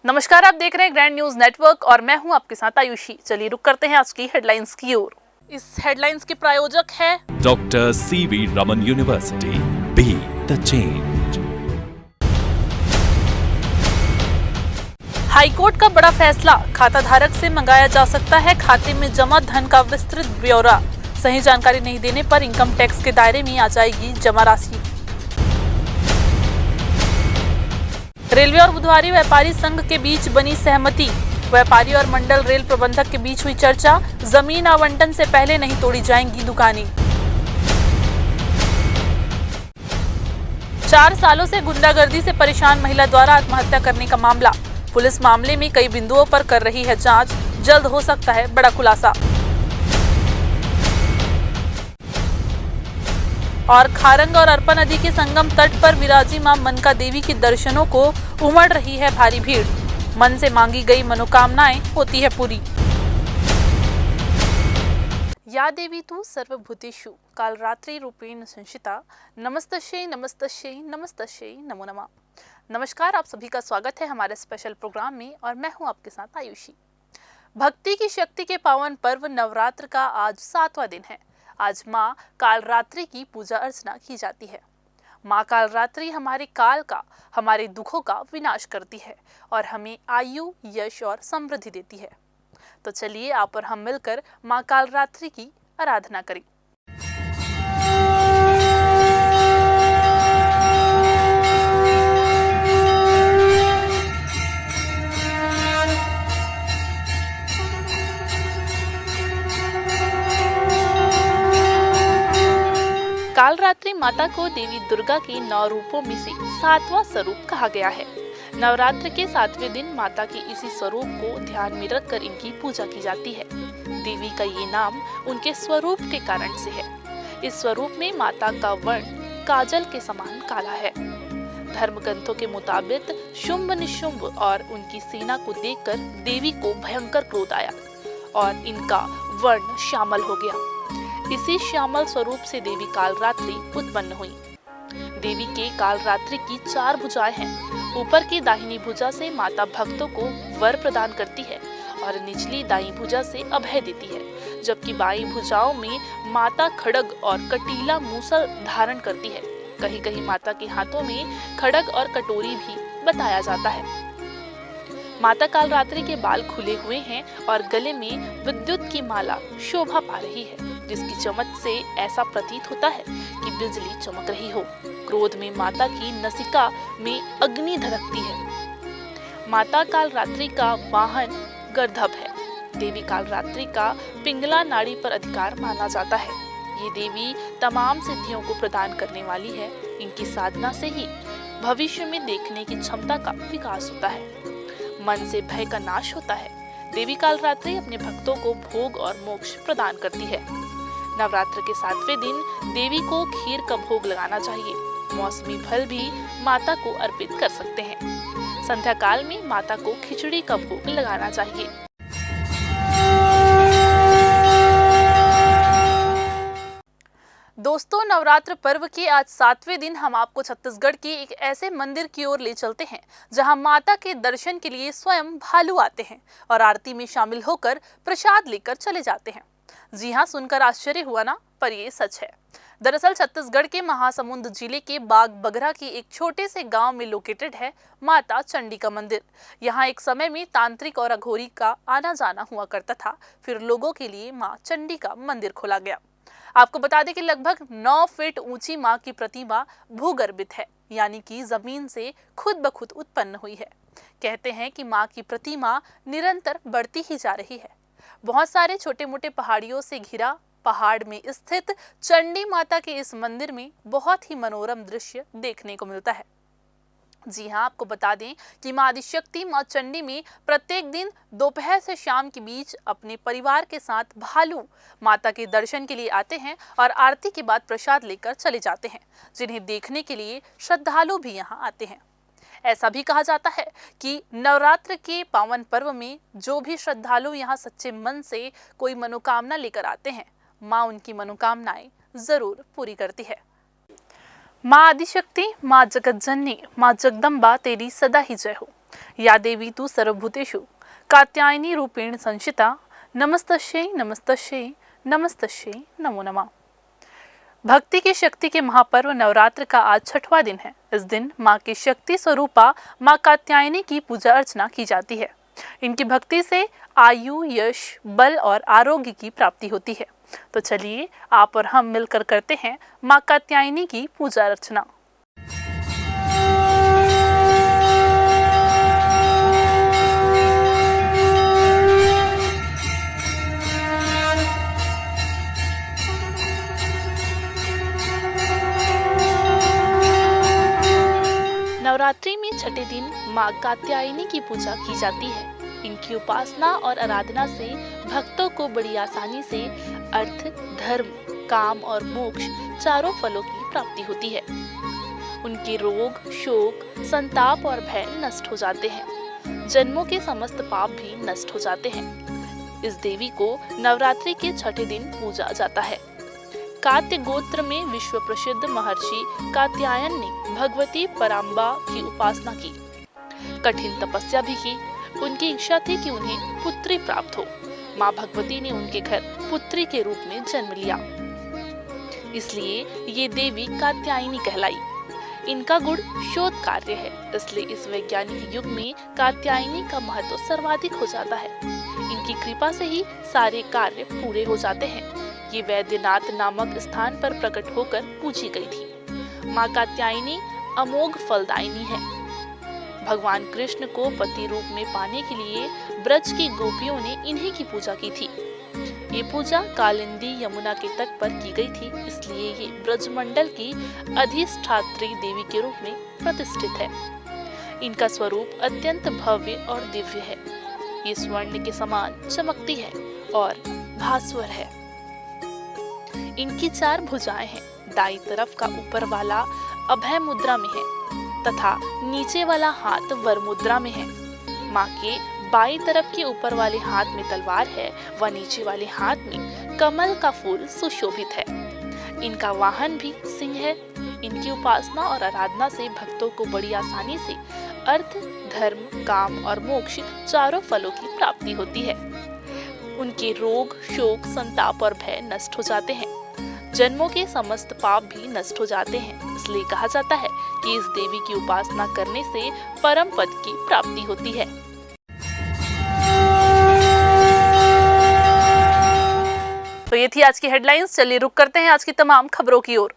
नमस्कार, आप देख रहे हैं ग्रैंड न्यूज नेटवर्क और मैं हूं आपके साथ आयुषी। चलिए रुक करते हैं आज की हेडलाइंस की ओर। इस हेडलाइंस के प्रायोजक है doctor CV Raman university, be the change. High court का बड़ा फैसला, खाता धारक से मंगाया जा सकता है खाते में जमा धन का विस्तृत ब्यौरा। सही जानकारी नहीं देने पर इनकम टैक्स के दायरे में आ जाएगी जमा राशि। रेलवे और बुधवारी व्यापारी संघ के बीच बनी सहमति। व्यापारी और मंडल रेल प्रबंधक के बीच हुई चर्चा। जमीन आवंटन से पहले नहीं तोड़ी जाएंगी दुकानें। 4 सालों से गुंडागर्दी से परेशान महिला द्वारा आत्महत्या करने का मामला। पुलिस मामले में कई बिंदुओं पर कर रही है जांच। जल्द हो सकता है बड़ा खुलासा। और खारंग और अरपा नदी के संगम तट पर विराजी मां मनका देवी के दर्शनों को उमड़ रही है भारी भीड़। मन से मांगी गई मनोकामनाएं होती है पूरी। या देवी तू सर्वभूतेषु कालरात्रि रूपेण संस्थिता, नमस्तस्यै नमस्तस्यै नमस्तस्यै नमो नमः। नमस्कार, आप सभी का स्वागत है हमारे स्पेशल प्रोग्राम में और मैं हूं आपके साथ आयुषी। भक्ति की शक्ति के पावन पर्व नवरात्र का आज 7वां दिन है। आज माँ कालरात्रि की पूजा अर्चना की जाती है। माँ कालरात्रि हमारे काल का, हमारे दुखों का विनाश करती है और हमें आयु, यश और समृद्धि देती है। तो चलिए आप और हम मिलकर माँ कालरात्रि की आराधना करें। कालरात्रि माता को देवी दुर्गा के 9 रूपों में से 7वां स्वरूप कहा गया है। नवरात्र के 7वें दिन माता के इसी स्वरूप को ध्यान में रखकर इनकी पूजा की जाती है। देवी का ये नाम उनके स्वरूप के कारण से है। इस स्वरूप में माता का वर्ण काजल के समान काला है। धर्म ग्रंथों के मुताबिक शुंभ निशुंभ और उनकी सेना को देखकर देवी को भयंकर क्रोध आया और इनका वर्ण श्यामल हो गया। इसी श्यामल स्वरूप से देवी कालरात्रि उत्पन्न हुई। देवी के कालरात्रि की 4 भुजाएं हैं। ऊपर की दाहिनी भुजा से माता भक्तों को वर प्रदान करती है और निचली दाईं भुजा से अभय देती है, जबकि बाईं भुजाओं में माता खड्ग और कटीला मूसल धारण करती है। कहीं कहीं माता के हाथों में खड्ग और कटोरी भी बताया जाता है। माता कालरात्रि के बाल खुले हुए हैं और गले में विद्युत की माला शोभा पा रही है, जिसकी चमक से ऐसा प्रतीत होता है कि बिजली चमक रही हो। क्रोध में माता की नसिका में अग्नि धधकती है। माता कालरात्रि का वाहन गर्दभ है। देवी कालरात्रि का पिंगला नाड़ी पर अधिकार माना जाता है। ये देवी तमाम सिद्धियों को प्रदान करने वाली है। इनकी साधना से ही भविष्य में देखने की क्षमता का विकास होता है। मन से भय का नाश होता है। देवी कालरात्रि अपने भक्तों को भोग और मोक्ष प्रदान करती है। नवरात्र के 7वें दिन देवी को खीर का भोग लगाना चाहिए। मौसमी फल भी माता को अर्पित कर सकते हैं। संध्या काल में माता को खिचड़ी का भोग लगाना चाहिए। दोस्तों, नवरात्र पर्व के आज 7वें दिन हम आपको छत्तीसगढ़ के एक ऐसे मंदिर की ओर ले चलते हैं जहां माता के दर्शन के लिए स्वयं भालू आते हैं और आरती में शामिल होकर प्रसाद लेकर चले जाते हैं। जी हाँ, सुनकर आश्चर्य हुआ ना, पर ये सच है। दरअसल छत्तीसगढ़ के महासमुंद जिले के बाग बगरा के एक छोटे से गांव में लोकेटेड है माता चंडी का मंदिर। यहाँ एक समय में तांत्रिक और अघोरी का आना जाना हुआ करता था। फिर लोगों के लिए माँ चंडी का मंदिर खोला गया। आपको बता दें कि लगभग 9 फीट ऊंची मां की प्रतिमा भूगर्भित है, यानी कि जमीन से खुद ब खुद उत्पन्न हुई है। कहते हैं कि मां की प्रतिमा निरंतर बढ़ती ही जा रही है। बहुत सारे छोटे मोटे पहाड़ियों से घिरा पहाड़ में स्थित चंडी माता के इस मंदिर में बहुत ही मनोरम दृश्य देखने को मिलता है। जी हाँ, आपको बता दें कि मां आदिशक्ति मां चंडी में प्रत्येक दिन दोपहर से शाम के बीच अपने परिवार के साथ भालू माता के दर्शन के लिए आते हैं और आरती के बाद प्रसाद लेकर चले जाते हैं, जिन्हें देखने के लिए श्रद्धालु भी यहाँ आते हैं। ऐसा भी कहा जाता है कि नवरात्र के पावन पर्व में जो भी श्रद्धालु यहाँ सच्चे मन से कोई मनोकामना लेकर आते हैं, माँ उनकी मनोकामनाएं जरूर पूरी करती है। माँ आदिशक्ति, माँ जगत जननी, माँ जगदम्बा तेरी सदा ही जय हो। या देवी तु सर्वभूतेषु कात्यायनी रूपेण संशिता नमस्तस्यै नमस्तस्यै नमस्तस्यै नमो नमः। भक्ति की शक्ति के महापर्व नवरात्र का आज 6वां दिन है। इस दिन माँ की शक्ति स्वरूपा माँ कात्यायनी की पूजा अर्चना की जाती है। इनकी भक्ति से आयु, यश, बल और आरोग्य की प्राप्ति होती है। तो चलिए आप और हम मिलकर करते हैं माँ कात्यायनी की पूजा अर्चना। नवरात्रि में छठे दिन माँ कात्यायनी की पूजा की जाती है। इनकी उपासना और आराधना से भक्तों को बड़ी आसानी से अर्थ, धर्म, काम और मोक्ष चारों फलों की प्राप्ति होती है। उनके रोग, शोक, संताप और भय नष्ट हो जाते हैं। जन्मों के समस्त पाप भी नष्ट हो जाते हैं। इस देवी को नवरात्रि के छठे दिन पूजा जाता है। कात्य गोत्र में विश्व प्रसिद्ध महर्षि कात्यायन ने भगवती पराम्बा की उपासना की, कठिन तपस्या भी की। उनकी इच्छा थी कि उन्हें पुत्री प्राप्त हो। माँ भगवती ने उनके घर पुत्री के रूप में जन्म लिया, इसलिए ये देवी कात्यायनी कहलाई। इनका गुण शोध कार्य है, इसलिए इस वैज्ञानिक युग में कात्यायनी का महत्व सर्वाधिक हो जाता है। इनकी कृपा से ही सारे कार्य पूरे हो जाते हैं। ये वैद्यनाथ नामक स्थान पर प्रकट होकर पूजी गई थी। माँ कात्यायनी अमोघ फलदायिनी है। भगवान कृष्ण को पति रूप में पाने के लिए ब्रज की गोपियों ने इन्हीं की पूजा की थी। ये पूजा कालिंदी यमुना के तट पर की गई थी, इसलिए ये ब्रजमंडल की अधिष्ठात्री देवी के रूप में प्रतिष्ठित है। इनका स्वरूप अत्यंत भव्य और दिव्य है। ये स्वर्ण के समान चमकती है और भास्वर है। इनकी 4 भुजाएं हैं। दाईं तरफ का ऊपर वाला अभय मुद्रा में है तथा नीचे वाला हाथ वर मुद्रा में है। माँ के बाईं तरफ के ऊपर वाले हाथ में तलवार है व नीचे वाले हाथ में कमल का फूल सुशोभित है। इनका वाहन भी सिंह है। इनकी उपासना और आराधना से भक्तों को बड़ी आसानी से अर्थ, धर्म, काम और मोक्ष चारों फलों की प्राप्ति होती है। उनके रोग, शोक, संताप और भय नष्ट हो जाते हैं। जन्मों के समस्त पाप भी नष्ट हो जाते हैं। इसलिए कहा जाता है कि इस देवी की उपासना करने से परम पद की प्राप्ति होती है। तो ये थी आज की हेडलाइंस। चलिए रुक करते हैं आज की तमाम खबरों की ओर।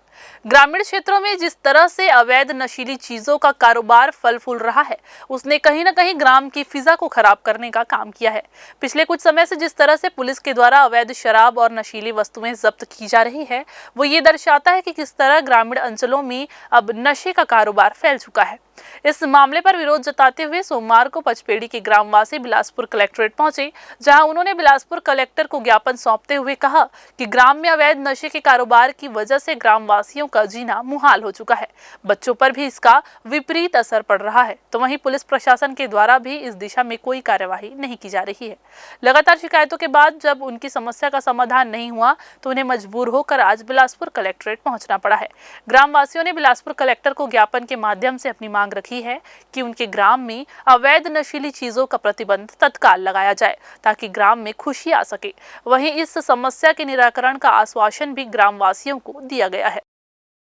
ग्रामीण क्षेत्रों में जिस तरह से अवैध नशीली चीजों का कारोबार फल फूल रहा है, उसने कहीं न कहीं ग्राम की फिजा को खराब करने का काम किया है। पिछले कुछ समय से जिस तरह से पुलिस के द्वारा अवैध शराब और नशीली वस्तुएं जब्त की जा रही है, वो ये दर्शाता है कि किस तरह ग्रामीण अंचलों में अब नशे का कारोबार फैल चुका है। इस मामले पर विरोध जताते हुए सोमवार को पचपेड़ी के ग्रामवासी बिलासपुर कलेक्ट्रेट पहुंचे, जहां उन्होंने बिलासपुर कलेक्टर को ज्ञापन सौंपते हुए कहा कि ग्राम में अवैध नशे के कारोबार की वजह से ग्रामवासियों का जीना मुहाल हो चुका है। बच्चों पर भी इसका विपरीत असर पड़ रहा है। तो वहीं पुलिस प्रशासन के द्वारा भी इस दिशा में कोई कार्यवाही नहीं की जा रही है। लगातार शिकायतों के बाद जब उनकी समस्या का समाधान नहीं हुआ तो उन्हें मजबूर होकर आज बिलासपुर कलेक्ट्रेट पहुंचना पड़ा है। ग्रामवासियों ने बिलासपुर कलेक्टर को ज्ञापन के माध्यम से अपनी मांग रखी है कि उनके ग्राम में अवैध नशीली चीजों का प्रतिबंध तत्काल लगाया जाए ताकि ग्राम में खुशी आ सके। वहीं इस समस्या के निराकरण का आश्वासन भी ग्रामवासियों को दिया गया है।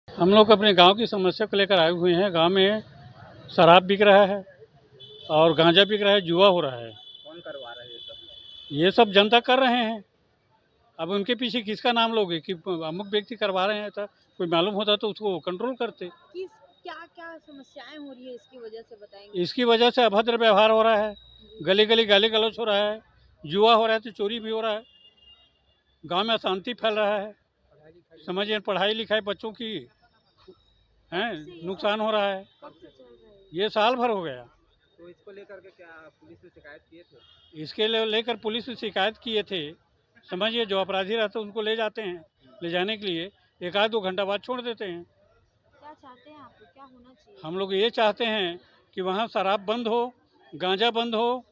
हम लोग अपने गांव की समस्या को लेकर आए हुए हैं। गांव में शराब बिक रहा है और गांजा बिक रहा है, जुआ हो रहा है। कौन करवा रहा है ये सब? ये सब जनता कर रहे हैं। अब उनके पीछे किसका नाम लोगे कि अमुक व्यक्ति करवा रहे हैं? तो कोई मालूम होता तो उसको कंट्रोल करते। क्या क्या समस्याएं हो रही है इसकी वजह से बताएंगे? इसकी वजह से अभद्र व्यवहार हो रहा है, गली गली गाली गलौज हो रहा है, जुआ हो रहा है, तो चोरी भी हो रहा है, गांव में अशांति फैल रहा है। समझिए, पढ़ाई लिखाई बच्चों की नुकसान हो रहा है। कब से चल रहा है? ये साल भर हो गया। तो इसको लेकर के क्या पुलिस से शिकायत किए थे? इसके लेकर पुलिस से शिकायत किए थे। समझिए, जो अपराधी रहते हैं उनको ले जाते हैं, ले जाने के लिए 1-2 घंटा बाद छोड़ देते हैं। क्या चाहते हैं आप? क्या होना चाहिए? हम लोग ये चाहते हैं कि वहाँ शराब बंद हो, गांजा बंद हो,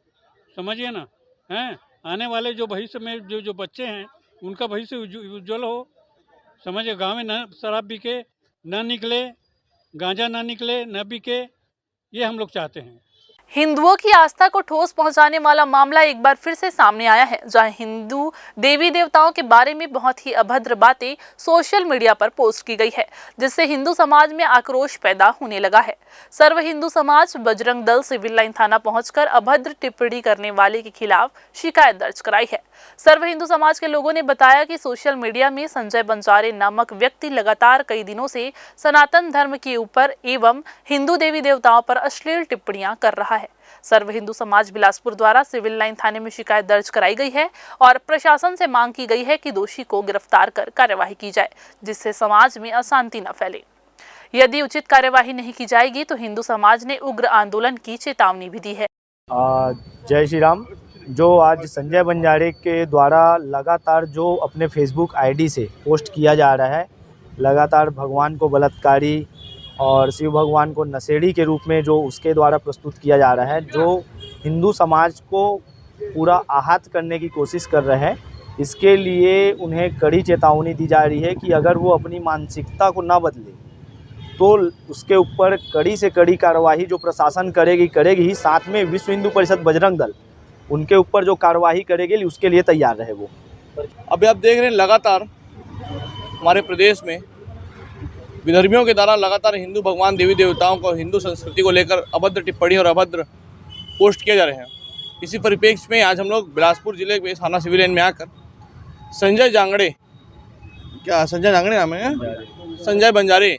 समझिए ना, हैं आने वाले जो भविष्य में जो बच्चे हैं उनका भविष्य उज्जवल हो। समझिए, गांव में न शराब बिके, न निकले, गांजा ना निकले, न बिके, ये हम लोग चाहते हैं। हिंदुओं की आस्था को ठोस पहुंचाने वाला मामला एक बार फिर से सामने आया है, जहां हिंदू देवी देवताओं के बारे में बहुत ही अभद्र बातें सोशल मीडिया पर पोस्ट की गई है, जिससे हिंदू समाज में आक्रोश पैदा होने लगा है। सर्व हिंदू समाज बजरंग दल सिविल लाइन थाना पहुंचकर अभद्र टिप्पणी करने वाले के खिलाफ शिकायत दर्ज कराई है। सर्व हिंदू समाज के लोगों ने बताया कि सोशल मीडिया में संजय बंजारे नामक व्यक्ति लगातार कई दिनों से सनातन धर्म के ऊपर एवं हिंदू देवी देवताओं पर अश्लील टिप्पणियां कर रहा है। सर्व हिंदू समाज बिलासपुर द्वारा सिविल लाइन थाने में शिकायत दर्ज कराई गई है और प्रशासन से मांग की गई है कि दोषी को गिरफ्तार कर कार्यवाही की जाए, जिससे समाज में अशांति न फैले। यदि उचित कार्यवाही नहीं की जाएगी तो हिंदू समाज ने उग्र आंदोलन की चेतावनी भी दी है। जय श्री राम। जो आज संजय बंजारे के द्वारा लगातार जो अपने फेसबुक आईडी से पोस्ट किया जा रहा है, लगातार भगवान को बलात्कारी और शिव भगवान को नशेड़ी के रूप में जो उसके द्वारा प्रस्तुत किया जा रहा है, जो हिंदू समाज को पूरा आहत करने की कोशिश कर रहे हैं, इसके लिए उन्हें कड़ी चेतावनी दी जा रही है कि अगर वो अपनी मानसिकता को ना बदले तो उसके ऊपर कड़ी से कड़ी कार्रवाई जो प्रशासन करेगी ही। साथ में विश्व हिंदू परिषद बजरंग दल उनके ऊपर जो कार्रवाई करेगी उसके लिए तैयार रहे वो। अभी आप देख रहे हैं लगातार हमारे प्रदेश में विधर्मियों के द्वारा लगातार हिंदू भगवान देवी देवताओं को, हिंदू संस्कृति को लेकर अभद्र टिप्पणी और अभद्र पोस्ट किए जा रहे हैं। इसी परिप्रेक्ष्य में आज हम लोग बिलासपुर जिले के थाना सिविल लाइन में आकर संजय बंजारे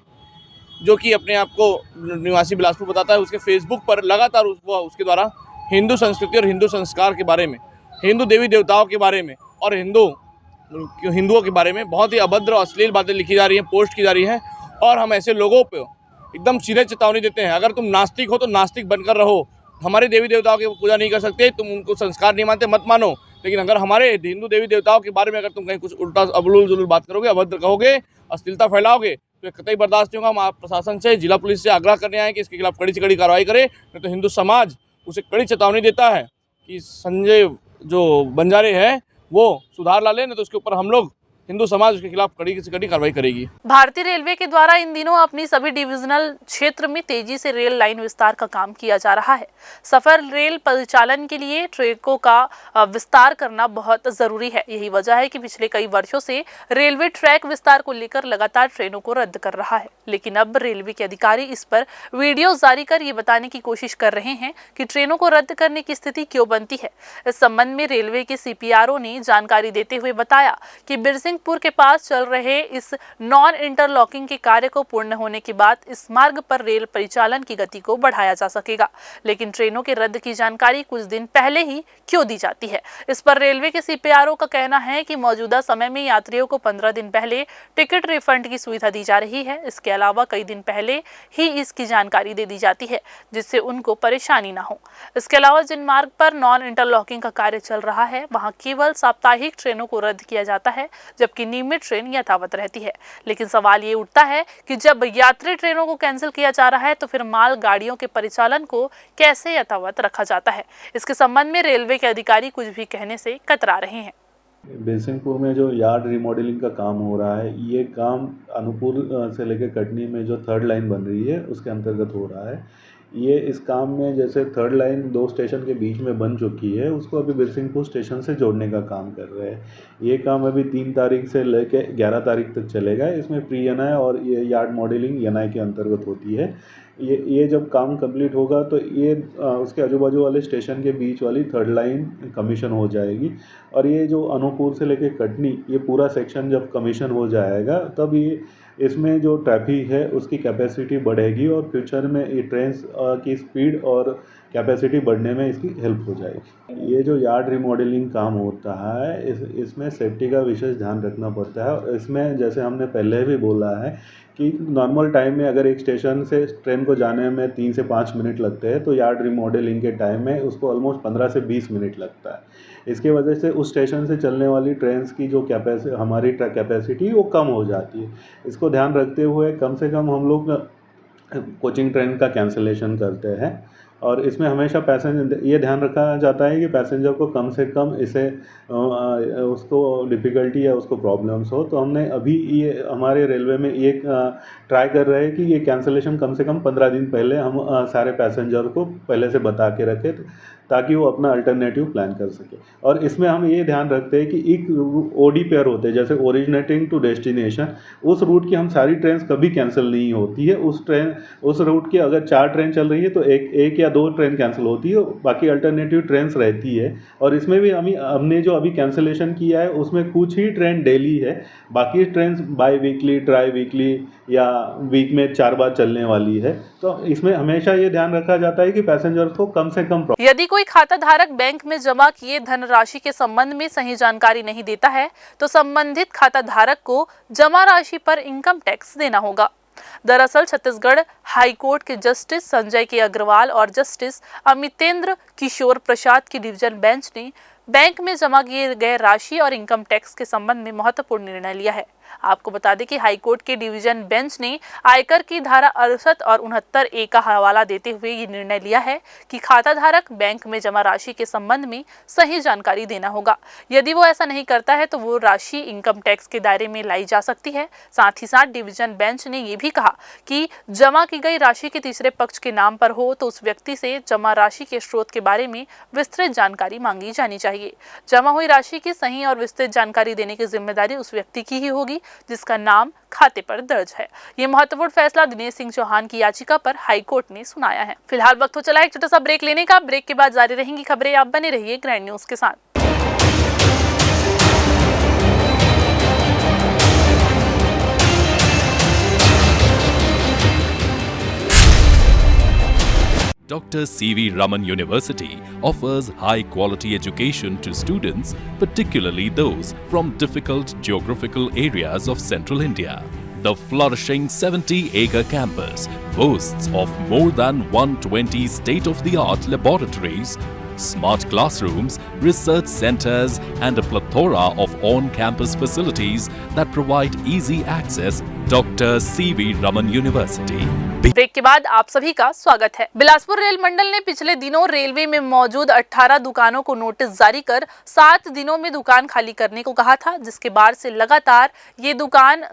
जो कि अपने आप को निवासी बिलासपुर बताता है, उसके फेसबुक पर लगातार उसके द्वारा हिंदू संस्कृति और हिंदू संस्कार के बारे में, हिंदू देवी देवताओं के बारे में और हिंदुओं के बारे में बहुत ही अभद्र और अश्लील बातें लिखी जा रही हैं, पोस्ट की जा रही हैं। और हम ऐसे लोगों पे एकदम सीधे चेतावनी देते हैं, अगर तुम नास्तिक हो तो नास्तिक बनकर रहो। हमारे देवी देवताओं की पूजा नहीं कर सकते, तुम उनको संस्कार नहीं मानते, मत मानो। लेकिन अगर हमारे हिंदू देवी देवताओं के बारे में अगर तुम कहीं कुछ उल्टा अबलूल जुलूल बात करोगे, अभद्र कहोगे, अश्लीलता फैलाओगे तो कतई बर्दाश्त नहीं होगा। हम आप प्रशासन से, जिला पुलिस से आग्रह करने आए कि इसके खिलाफ कड़ी से कड़ी कार्रवाई करे, नहीं तो हिंदू समाज उसे कड़ी चेतावनी देता है कि संजय जो बंजारे है वो सुधार ला ले, नहीं तो उसके ऊपर हम लोग हिंदू समाज उसके खिलाफ कड़ी से कड़ी कार्रवाई करेगी। भारतीय रेलवे के द्वारा इन दिनों अपनी सभी डिविजनल क्षेत्र में तेजी से रेल लाइन विस्तार का काम किया जा रहा है। सफर रेल परिचालन के लिए ट्रैकों का विस्तार करना बहुत जरूरी है। यही वजह है कि पिछले कई वर्षों से रेलवे ट्रैक विस्तार को लेकर लगातार ट्रेनों को रद्द कर रहा है, लेकिन अब रेलवे के अधिकारी इस पर वीडियो जारी कर ये बताने की कोशिश कर रहे हैं कि ट्रेनों को रद्द करने की स्थिति क्यों बनती है। इस संबंध में रेलवे के CPRO ने जानकारी देते हुए बताया कि बिरसिंहपुर के पास चल रहे इस नॉन इंटरलॉकिंग के कार्य को पूर्ण होने के बाद इस मार्ग पर रेल परिचालन की गति को बढ़ाया जा सकेगा, लेकिन ट्रेनों के रद्द की जानकारी कुछ दिन पहले ही क्यों दी जाती है। इस पर रेलवे के CPRO का कहना है कि मौजूदा समय में यात्रियों को 15 दिन पहले टिकट रिफंड की सुविधा दी जा रही है। इसके अलावा कई दिन पहले ही इसकी जानकारी दे दी जाती है, जिससे उनको परेशानी ना हो। इसके अलावा जिन मार्ग पर नॉन इंटरलॉकिंग का कार्य चल रहा है वहां केवल साप्ताहिक ट्रेनों को रद्द किया जाता है, जबकि नियमित ट्रेन यथावत रहती है। लेकिन सवाल ये उठता है कि जब यात्री ट्रेनों को कैंसिल किया जा रहा है तो फिर माल गाड़ियों के परिचालन को कैसे यथावत रखा जाता है। इसके संबंध में रेलवे के अधिकारी कुछ भी कहने से कतरा रहे हैं। बिरसिंहपुर में जो यार्ड रिमॉडलिंग का काम हो रहा है, ये काम अनूपपुर से लेकर कटनी में जो 3rd लाइन बन रही है उसके अंतर्गत हो रहा है। ये इस काम में जैसे 3rd लाइन 2 स्टेशन के बीच में बन चुकी है, उसको अभी बिरसिंहपुर स्टेशन से जोड़ने का काम कर रहे हैं। ये काम अभी 3 तारीख से लेकर 11 तारीख तक चलेगा। इसमें प्री एनआई और ये यार्ड मॉडलिंग एनआई के अंतर्गत होती है। ये जब काम कंप्लीट होगा तो ये उसके आजू बाजू वाले स्टेशन के बीच वाली 3rd लाइन कमीशन हो जाएगी। और ये जो अनूपपुर से लेकर कटनी ये पूरा सेक्शन जब कमीशन हो जाएगा तब ये इसमें जो ट्रैफिक है उसकी कैपेसिटी बढ़ेगी और फ्यूचर में ये ट्रेन की स्पीड और कैपेसिटी बढ़ने में इसकी हेल्प हो जाएगी। ये जो यार्ड रिमॉडलिंग काम होता है इसमें सेफ्टी का विशेष ध्यान रखना पड़ता है। और इसमें जैसे हमने पहले भी बोला है कि नॉर्मल टाइम में अगर एक स्टेशन से ट्रेन को जाने में 3 से 5 मिनट लगते हैं तो यार्ड रिमॉडलिंग के टाइम में उसको ऑलमोस्ट 15 से 20 मिनट लगता है। इसकी वजह से उस स्टेशन से चलने वाली ट्रेन की जो हमारी कैपेसिटी वो कम हो जाती है। इसको ध्यान रखते हुए कम से कम हम लोग कोचिंग ट्रेन का कैंसिलेशन करते हैं और इसमें हमेशा पैसेंजर ये ध्यान रखा जाता है कि पैसेंजर को कम से कम इसे उसको डिफ़िकल्टी या उसको प्रॉब्लम्स हो। तो हमने अभी ये हमारे रेलवे में ये ट्राई कर रहे हैं कि ये कैंसिलेशन कम से कम 15 दिन पहले हम सारे पैसेंजर को पहले से बता के रखें ताकि वो अपना अल्टरनेटिव प्लान कर सके। और इसमें हम ये ध्यान रखते हैं कि एक ओडी पेयर होते हैं, जैसे ओरिजिनेटिंग टू डेस्टिनेशन, उस रूट की हम सारी ट्रेन कभी कैंसिल नहीं होती है। उस रूट की अगर 4 ट्रेन चल रही है तो एक या 2 ट्रेन कैंसिल होती है, बाकी अल्टरनेटिव ट्रेन रहती है। और इसमें भी हमने जो अभी कैंसिलेशन किया है उसमें कुछ ही ट्रेन डेली है, बाकी train by weekly, try weekly या वीक में 4 बार चलने वाली है। तो इसमें हमेशा ये ध्यान रखा जाता है कि पैसेंजर को कम से कम यदि कोई खाता धारक बैंक में जमा किए धनराशि के संबंध में सही जानकारी नहीं देता है तो संबंधित खाता धारक को जमा राशि पर इनकम टैक्स देना होगा। दरअसल छत्तीसगढ़ हाईकोर्ट के जस्टिस संजय के अग्रवाल और जस्टिस अमितेंद्र किशोर प्रसाद की डिवीजन बेंच ने बैंक में जमा किए गए राशि और इनकम टैक्स के संबंध में महत्वपूर्ण निर्णय लिया है। आपको बता दें कि हाईकोर्ट के डिवीजन बेंच ने आयकर की धारा 68 और 69A का हवाला देते हुए ये निर्णय लिया है कि खाता धारक बैंक में जमा राशि के संबंध में सही जानकारी देना होगा। यदि वो ऐसा नहीं करता है तो वो राशि इनकम टैक्स के दायरे में लाई जा सकती है। साथ ही साथ डिवीजन बेंच ने ये भी कहा कि जमा की गई राशि के तीसरे पक्ष के नाम पर हो तो उस व्यक्ति से जमा राशि के स्रोत के बारे में विस्तृत जानकारी मांगी जानी चाहिए। जमा हुई राशि की सही और विस्तृत जानकारी देने की जिम्मेदारी उस व्यक्ति की ही होगी जिसका नाम खाते पर दर्ज है। ये महत्वपूर्ण फैसला दिनेश सिंह चौहान की याचिका पर हाईकोर्ट ने सुनाया है। फिलहाल वक्त हो चला है एक छोटा सा ब्रेक लेने का। ब्रेक के बाद जारी रहेंगी खबरें। आप बने रहिए ग्रैंड न्यूज के साथ। Dr. C.V. Raman University offers high-quality education to students, particularly those from difficult geographical areas of central India. The flourishing 70-acre campus boasts of more than 120 state-of-the-art laboratories, smart classrooms, research centers, and a plethora of on-campus facilities that provide easy access. Dr. C.V. Raman University. Break के बाद आप सभी का स्वागत है। Bilaspur rail मंडल ने पिछले दिनों रेलवे में मौजूद 18 दुकानों को नोटिस जारी कर 7 दिनों में दुकान खाली करने को कहा था, जिसके बाद से लगातार ये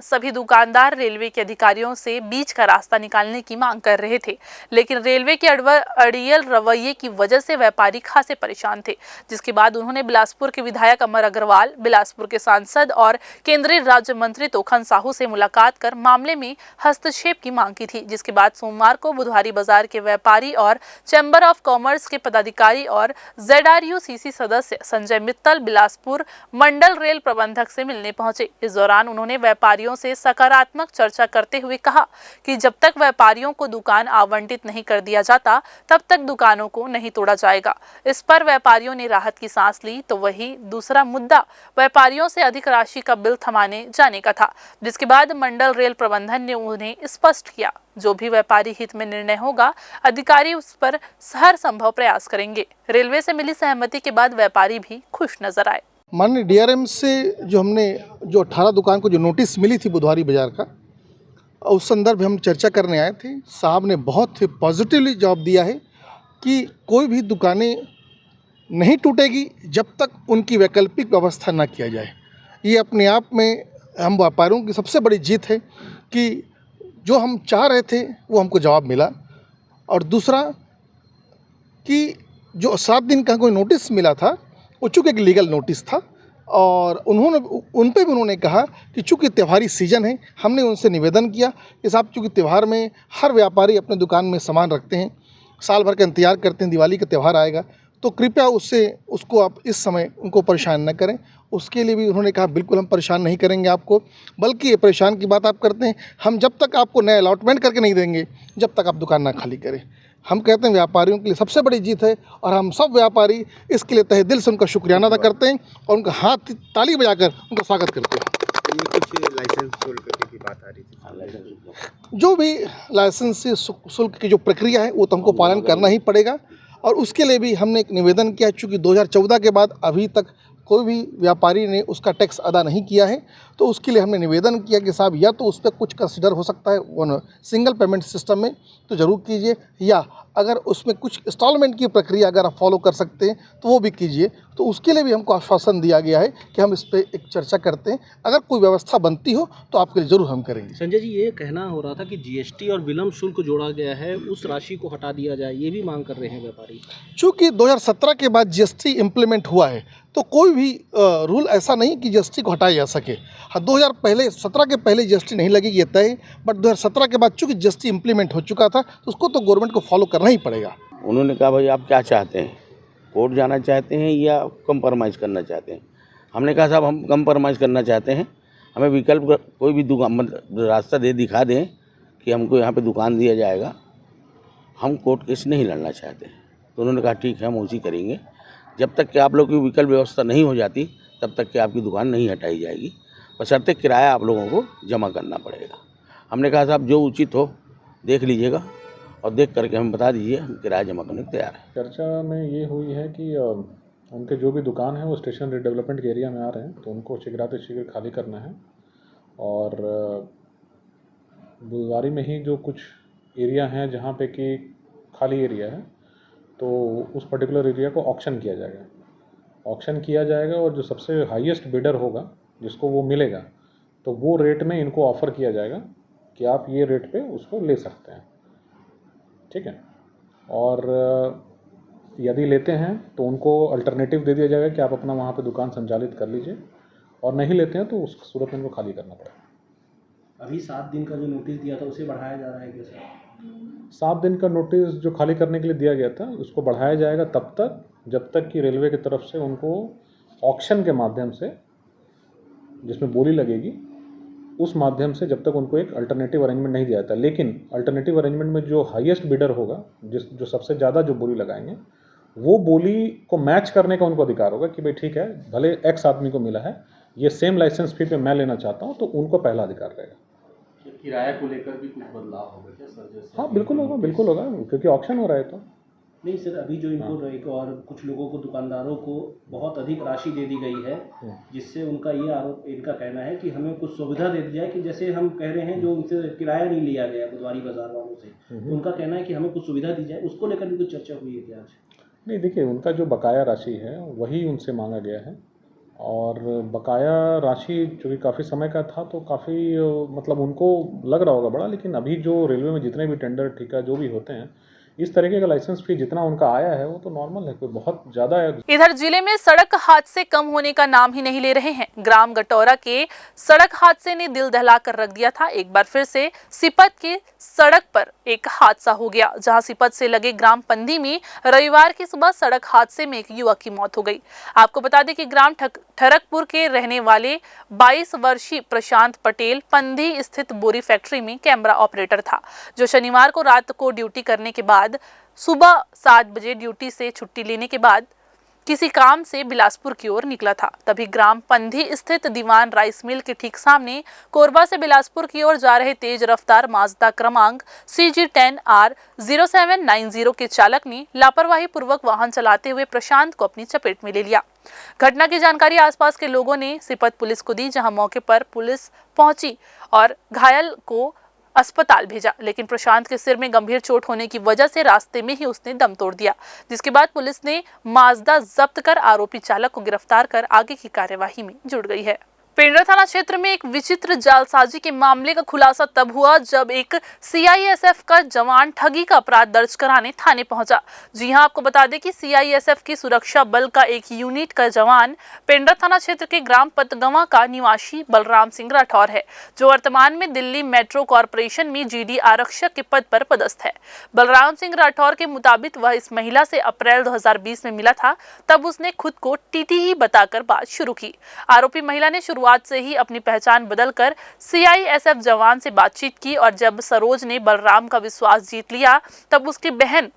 सभी दुकानदार रेलवे के अधिकारियों से बीच का रास्ता निकालने की मांग कर रहे थे। लेकिन रेलवे के अड़ियल रवैये की वजह से व्यापारी खासे परेशान थे, जिसके बाद उन्होंने बिलासपुर के विधायक अमर अग्रवाल, बिलासपुर के सांसद और केंद्रीय राज्य मंत्री तोखन साहू से मुलाकात कर मामले में हस्तक्षेप की मांग की थी। जिसके बाद सोमवार को बुधवारी बाजार के व्यापारी और चैम्बर ऑफ कॉमर्स के पदाधिकारी और ZRUCC सदस्य संजय मित्तल बिलासपुर मंडल रेल प्रबंधक से मिलने पहुंचे। इस दौरान उन्होंने व्यापारियों से सकारात्मक चर्चा करते हुए कहा कि जब तक व्यापारियों को दुकान आवंटित नहीं कर दिया जाता तब तक दुकानों को नहीं तोड़ा जाएगा। इस पर व्यापारियों ने राहत की सांस ली। तो वही दूसरा मुद्दा व्यापारियों से अधिक राशि का बिल थमाने जाने का था, जिसके बाद मंडल रेल प्रबंधन ने उन्हें स्पष्ट किया जो भी व्यापारी हित में निर्णय होगा अधिकारी उस पर हर संभव प्रयास करेंगे। रेलवे से मिली सहमति के बाद व्यापारी भी खुश नजर आए। माननीय DRM से जो 18 दुकान को जो नोटिस मिली थी बुधवारी बाजार का, उस संदर्भ में हम चर्चा करने आए थे। साहब ने बहुत ही पॉजिटिवली जवाब दिया है कि कोई भी दुकानें नहीं टूटेगी जब तक उनकी वैकल्पिक व्यवस्था न किया जाए। ये अपने आप में हम व्यापारियों की सबसे बड़ी जीत है कि जो हम चाह रहे थे वो हमको जवाब मिला। और दूसरा कि जो 7 दिन का कोई नोटिस मिला था वो चूँकि एक लीगल नोटिस था और उन पे भी उन्होंने कहा कि चूँकि त्योहारी सीज़न है, हमने उनसे निवेदन किया कि साहब चूँकि त्यौहार में हर व्यापारी अपने दुकान में सामान रखते हैं, साल भर का इंतजार करते हैं, दिवाली का त्यौहार आएगा, तो कृपया उसको आप इस समय उनको परेशान न करें। उसके लिए भी उन्होंने कहा बिल्कुल हम परेशान नहीं करेंगे आपको, बल्कि ये परेशान की बात आप करते हैं, हम जब तक आपको नया अलॉटमेंट करके नहीं देंगे जब तक आप दुकान ना खाली करें। हम कहते हैं व्यापारियों के लिए सबसे बड़ी जीत है और हम सब व्यापारी इसके लिए तहे दिल से उनका शुक्रियाना अदा करते हैं और उनका हाथ ताली बजाकर उनका स्वागत करते हैं। कुछ लाइसेंस शुल्क की बात आ रही थी, जो भी लाइसेंस शुल्क की जो प्रक्रिया है वो तो हमको पालन करना ही पड़ेगा और उसके लिए भी हमने एक निवेदन किया। चूँकि 2014 के बाद अभी तक कोई भी व्यापारी ने उसका टैक्स अदा नहीं किया है, तो उसके लिए हमने निवेदन किया कि साहब या तो उस पर कुछ कंसिडर हो सकता है सिंगल पेमेंट सिस्टम में तो ज़रूर कीजिए, या अगर उसमें कुछ इंस्टॉलमेंट की प्रक्रिया अगर आप फॉलो कर सकते हैं तो वो भी कीजिए। तो उसके लिए भी हमको आश्वासन दिया गया है कि हम इस पर एक चर्चा करते हैं, अगर कोई व्यवस्था बनती हो तो आपके लिए ज़रूर हम करेंगे। संजय जी, ये कहना हो रहा था कि जीएसटी और विलम्ब शुल्क जोड़ा गया है, उस राशि को हटा दिया जाए, ये भी मांग कर रहे हैं व्यापारी। चूँकि 2017 के बाद जीएसटी इम्प्लीमेंट हुआ है तो कोई भी रूल ऐसा नहीं कि जीएसटी को हटाया जा सके। हाँ, 2017 के पहले जीएसटी नहीं लगेगी ये तय है, बट 2017 के बाद चूँकि जीएसटी इम्प्लीमेंट हो चुका था तो उसको तो गवर्नमेंट को फॉलो करना ही पड़ेगा। उन्होंने कहा भाई आप क्या चाहते हैं, कोर्ट जाना चाहते हैं या कंप्रोमाइज़ करना चाहते हैं। हमने कहा साहब हम कंप्रोमाइज़ करना चाहते हैं, हमें विकल्प कोई भी दुकान मतलब रास्ता दिखा दें कि हमको यहाँ पे दुकान दिया जाएगा, हम कोर्ट केस नहीं लड़ना चाहते। तो उन्होंने कहा ठीक है हम उसी करेंगे, जब तक कि आप लोग की विकल्प व्यवस्था नहीं हो जाती तब तक कि आपकी दुकान नहीं हटाई जाएगी, बशर्ते किराया आप लोगों को जमा करना पड़ेगा। हमने कहा साहब जो उचित हो देख लीजिएगा और देख करके हमें बता दीजिए, हम किराया जमा करने को तैयार हैं। चर्चा में ये हुई है कि उनके जो भी दुकान है वो स्टेशन रिडेवलपमेंट के एरिया में आ रहे हैं, तो उनको शीघ्राति शीघ्र खाली करना है और बुधवारी में ही जो कुछ एरिया हैं जहाँ पे कि खाली एरिया है तो उस पर्टिकुलर एरिया को ऑक्शन किया जाएगा और जो सबसे हाईएस्ट बिडर होगा जिसको वो मिलेगा तो वो रेट में इनको ऑफ़र किया जाएगा कि आप ये रेट पे उसको ले सकते हैं, ठीक है। और यदि लेते हैं तो उनको अल्टरनेटिव दे दिया जाएगा कि आप अपना वहाँ पे दुकान संचालित कर लीजिए, और नहीं लेते हैं तो उस सूरत में उनको खाली करना पड़ेगा। अभी 7 दिन का जो नोटिस दिया था उसे बढ़ाया जा रहा है क्या सर? 7 दिन का नोटिस जो खाली करने के लिए दिया गया था उसको बढ़ाया जाएगा तब तक जब तक कि रेलवे की तरफ से उनको ऑक्शन के माध्यम से, जिसमें बोली लगेगी, उस माध्यम से जब तक उनको एक अल्टरनेटिव अरेंजमेंट नहीं दिया जाता। लेकिन अल्टरनेटिव अरेंजमेंट में जो हाईएस्ट बिडर होगा, जो सबसे ज़्यादा जो बोली लगाएंगे, वो बोली को मैच करने का उनको अधिकार होगा कि भाई ठीक है, भले एक्स आदमी को मिला है, ये सेम लाइसेंस फी पे मैं लेना चाहता हूँ, तो उनको पहला अधिकार रहेगा। किराया को लेकर भी कुछ बदलाव होगा क्या सर? हाँ बिल्कुल होगा क्योंकि ऑक्शन हो रहा है। तो नहीं सर, अभी जो इनको एक और कुछ लोगों को, दुकानदारों को बहुत अधिक राशि दे दी गई है, जिससे उनका ये आरोप, इनका कहना है कि हमें कुछ सुविधा दे दी जाए कि जैसे हम कह रहे हैं जो उनसे किराया नहीं लिया गया बुधवारी बाजार वालों से, तो उनका कहना है कि हमें कुछ सुविधा दी जाए, उसको लेकर भी कुछ चर्चा हुई है क्या आज? नहीं, देखिए उनका जो बकाया राशि है वही उनसे मांगा गया है, और बकाया राशि चूँकि काफ़ी समय का था तो काफ़ी मतलब उनको लग रहा होगा बड़ा, लेकिन अभी जो रेलवे में जितने भी टेंडर ठेका जो भी होते हैं, इस तरीके का लाइसेंस फी जितना उनका आया है वो तो नॉर्मल है, कोई बहुत ज़्यादा है। इधर जिले में सड़क हादसे कम होने का नाम ही नहीं ले रहे हैं। ग्राम गटौरा के सड़क हादसे ने दिल दहला कर रख दिया था। एक बार फिर से सिपत के सड़क पर एक हादसा हो गया, जहां सिपत से लगे ग्राम पंधी में रविवार की सुबह सड़क हादसे में एक युवक की मौत हो गई। आपको बता दें कि ग्राम ठरकपुर के रहने वाले 22 वर्षीय प्रशांत पटेल पंधी स्थित बोरी फैक्ट्री में कैमरा ऑपरेटर था, जो शनिवार को रात को ड्यूटी करने के बाद सुबह 7 बजे ड्यूटी से छुट्टी लेने के बाद किसी काम से बिलासपुर की ओर निकला था। तभी ग्राम पंधी स्थित दीवान राइस मिल के ठीक सामने कोरबा से बिलासपुर की ओर जा रहे तेज रफ्तार माजदा क्रमांक CG10R0790 के चालक ने लापरवाही पूर्वक वाहन चलाते हुए प्रशांत को अपनी चपेट में ले लिया। घटना की जानकारी आसपास के लोगों ने सिपत पुलिस को दी, जहां मौके पर पुलिस पहुंची और घायल को अस्पताल भेजा, लेकिन प्रशांत के सिर में गंभीर चोट होने की वजह से रास्ते में ही उसने दम तोड़ दिया, जिसके बाद पुलिस ने माजदा जब्त कर आरोपी चालक को गिरफ्तार कर आगे की कार्यवाही में जुट गई है। पेंड्रा थाना क्षेत्र में एक विचित्र जालसाजी के मामले का खुलासा तब हुआ जब एक CISF का जवान ठगी का अपराध दर्ज कराने थाने पहुंचा। जी हां, आपको बता दें कि CISF की सुरक्षा बल का एक यूनिट का जवान पेंड्रा थाना क्षेत्र के ग्राम पतगवां का निवासी बलराम सिंह राठौर है, जो वर्तमान में दिल्ली मेट्रो कॉरपोरेशन में GD आरक्षक के पद पर पदस्थ है। बलराम सिंह राठौर के मुताबिक वह इस महिला से अप्रैल 2020 में मिला था, तब उसने खुद को TTE बताकर बात शुरू की। आरोपी महिला ने शुरुआत से ही अपनी पहचान बदलकर CISF जवान से बातचीत की, और जब सरोज ने बलराम का विश्वास जीत लिया, तब उसकी बहन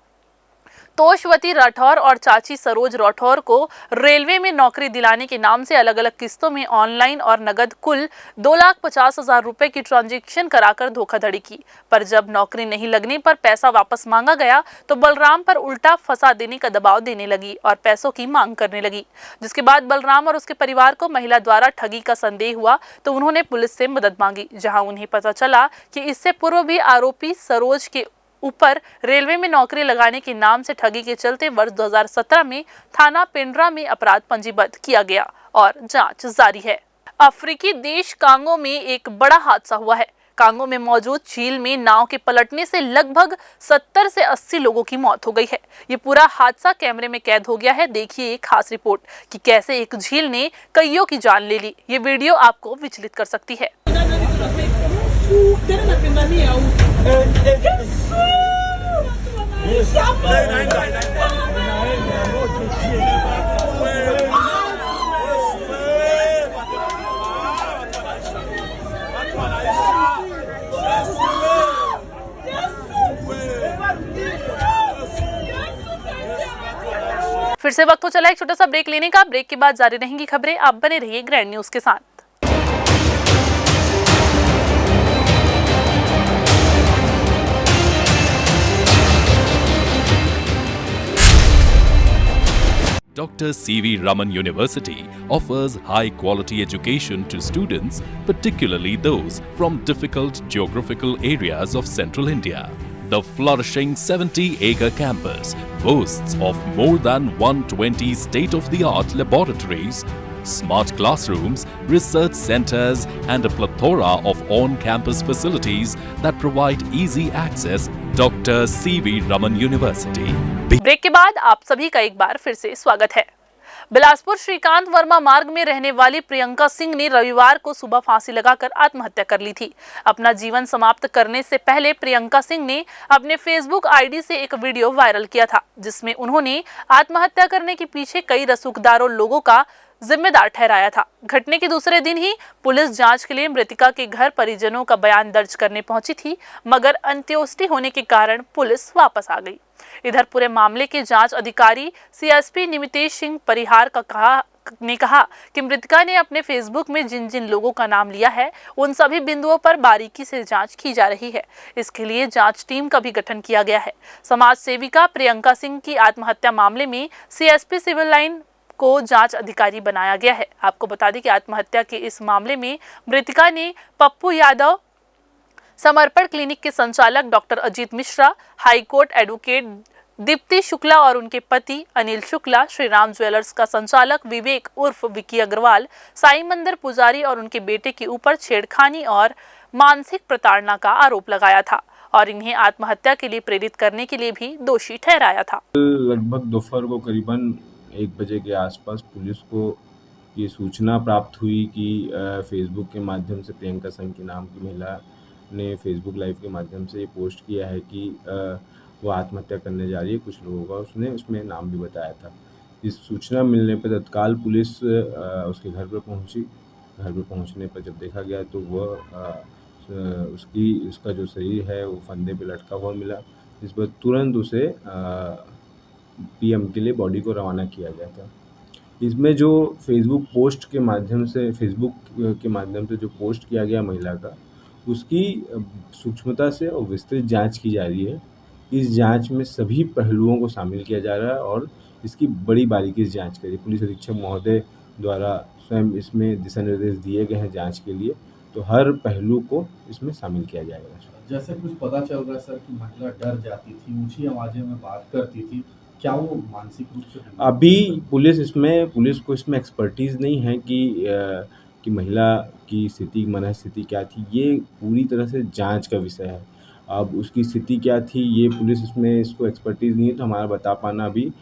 तोषवती राठौर और चाची सरोज राठौर को रेलवे में नौकरी दिलाने के नाम से अलग अलग किस्तों में ऑनलाइन और नगद कुल 2,50,000 रुपए की ट्रांजैक्शन कराकर धोखाधड़ी की। पर जब नौकरी नहीं लगने पर पैसा वापस मांगा गया तो बलराम पर उल्टा फंसा देने का दबाव देने लगी और पैसों की मांग करने लगी, जिसके बाद बलराम और उसके परिवार को महिला द्वारा ठगी का संदेह हुआ तो उन्होंने पुलिस से मदद मांगी, जहां उन्हें पता चला कि इससे पूर्व भी आरोपी सरोज के ऊपर रेलवे में नौकरी लगाने के नाम से ठगी के चलते वर्ष 2017 में थाना पेंड्रा में अपराध पंजीबद्ध किया गया और जांच जारी है। अफ्रीकी देश कांगो में एक बड़ा हादसा हुआ है। कांगो में मौजूद झील में नाव के पलटने से लगभग 70 से 80 लोगों की मौत हो गई है। ये पूरा हादसा कैमरे में कैद हो गया है। देखिए एक खास रिपोर्ट कि कैसे एक झील ने कईयों की जान ले ली। ये वीडियो आपको विचलित कर सकती है। फिर से वक्त हो चला एक छोटा सा ब्रेक लेने का। ब्रेक के बाद जारी रहेंगी खबरें। आप बने रहिए ग्रैंड न्यूज के साथ। Dr. C.V. Raman University offers high-quality education to students, particularly those from difficult geographical areas of Central India. The flourishing 70-acre campus boasts of more than 120 state-of-the-art laboratories, smart classrooms, research centers, and a plethora of on-campus facilities that provide easy access. Dr. C.V. Raman University. Break के बाद आप सभी का एक बार फिर से स्वागत है। बिलासपुर श्रीकांत वर्मा मार्ग में रहने वाली प्रियंका सिंह ने रविवार को सुबह फांसी लगाकर आत्महत्या कर ली थी। अपना जीवन समाप्त करने से पहले प्रियंका सिंह ने अपने फेसबुक आईडी से एक वीडियो वायरल किया था, जिसमें उन्होंने आत्महत्या करने के पीछे कई रसूखदारों लोगों का जिम्मेदार ठहराया था। घटने के दूसरे दिन ही पुलिस जांच के लिए मृतका के घर परिजनों का बयान दर्ज करने पहुंची थी, मगर अंत्येष्टि होने के कारण पुलिस वापस आ गई। इधर पूरे मामले के जांच अधिकारी सीएसपी निमितेश सिंह परिहार ने कहा कि मृतका ने अपने फेसबुक में जिन जिन लोगों का नाम लिया है उन सभी बिंदुओं पर बारीकी से जांच की जा रही है। इसके लिए जांच टीम का भी गठन किया गया है। समाज सेविका प्रियंका सिंह की आत्महत्या मामले में सीएसपी सिविल लाइन को जांच अधिकारी बनाया गया है। आपको बता दें कि आत्महत्या के इस मामले में मृतका ने पप्पू यादव, समर्पण क्लिनिक के संचालक doctor Ajit Mishra, high court advocate Deepti Shukla और उनके पति अनिल शुक्ला, श्री राम ज्वेलर्स का संचालक विवेक उर्फ विकी अग्रवाल, साईं मंदिर पुजारी और उनके बेटे के ऊपर छेड़खानी और मानसिक प्रताड़ना का आरोप लगाया था और इन्हें आत्महत्या के लिए प्रेरित करने के लिए भी दोषी ठहराया था। लगभग दोपहर को करीबन 1 बजे के आसपास पुलिस को ये सूचना प्राप्त हुई कि फेसबुक के माध्यम से प्रियंका सिंह के नाम की महिला ने फेसबुक लाइव के माध्यम से ये पोस्ट किया है कि वो आत्महत्या करने जा रही है। कुछ लोगों का उसने उसमें नाम भी बताया था। इस सूचना मिलने पर तत्काल पुलिस उसके घर पर पहुंची। घर पर पहुंचने पर जब देखा गया तो वह उसका जो शरीर है वो फंदे पे लटका हुआ मिला। इस पर तुरंत उसे पीएम के लिए बॉडी को रवाना किया गया था। इसमें जो फेसबुक के माध्यम से जो पोस्ट किया गया महिला का, उसकी सूक्ष्मता से और विस्तृत जांच की जा रही है। इस जांच में सभी पहलुओं को शामिल किया जा रहा है और इसकी बड़ी बारीकी से जांच करी। पुलिस अधीक्षक महोदय द्वारा स्वयं इसमें दिशा निर्देश दिए गए हैं जांच के लिए, तो हर पहलू को इसमें शामिल किया जाएगा। जैसे कुछ पता चल रहा है सर कि महिला डर जाती थी, ऊंची आवाज़ों में बात करती थी, क्या वो मानसिक रूप से? अभी पुलिस को इसमें एक्सपर्टीज़ नहीं है कि महिला की स्थिति, मन स्थिति क्या थी। ये पूरी तरह से जांच का विषय है। अब उसकी स्थिति क्या थी ये पुलिस इसको एक्सपर्टीज़ नहीं है, तो हमारा बता पाना अभी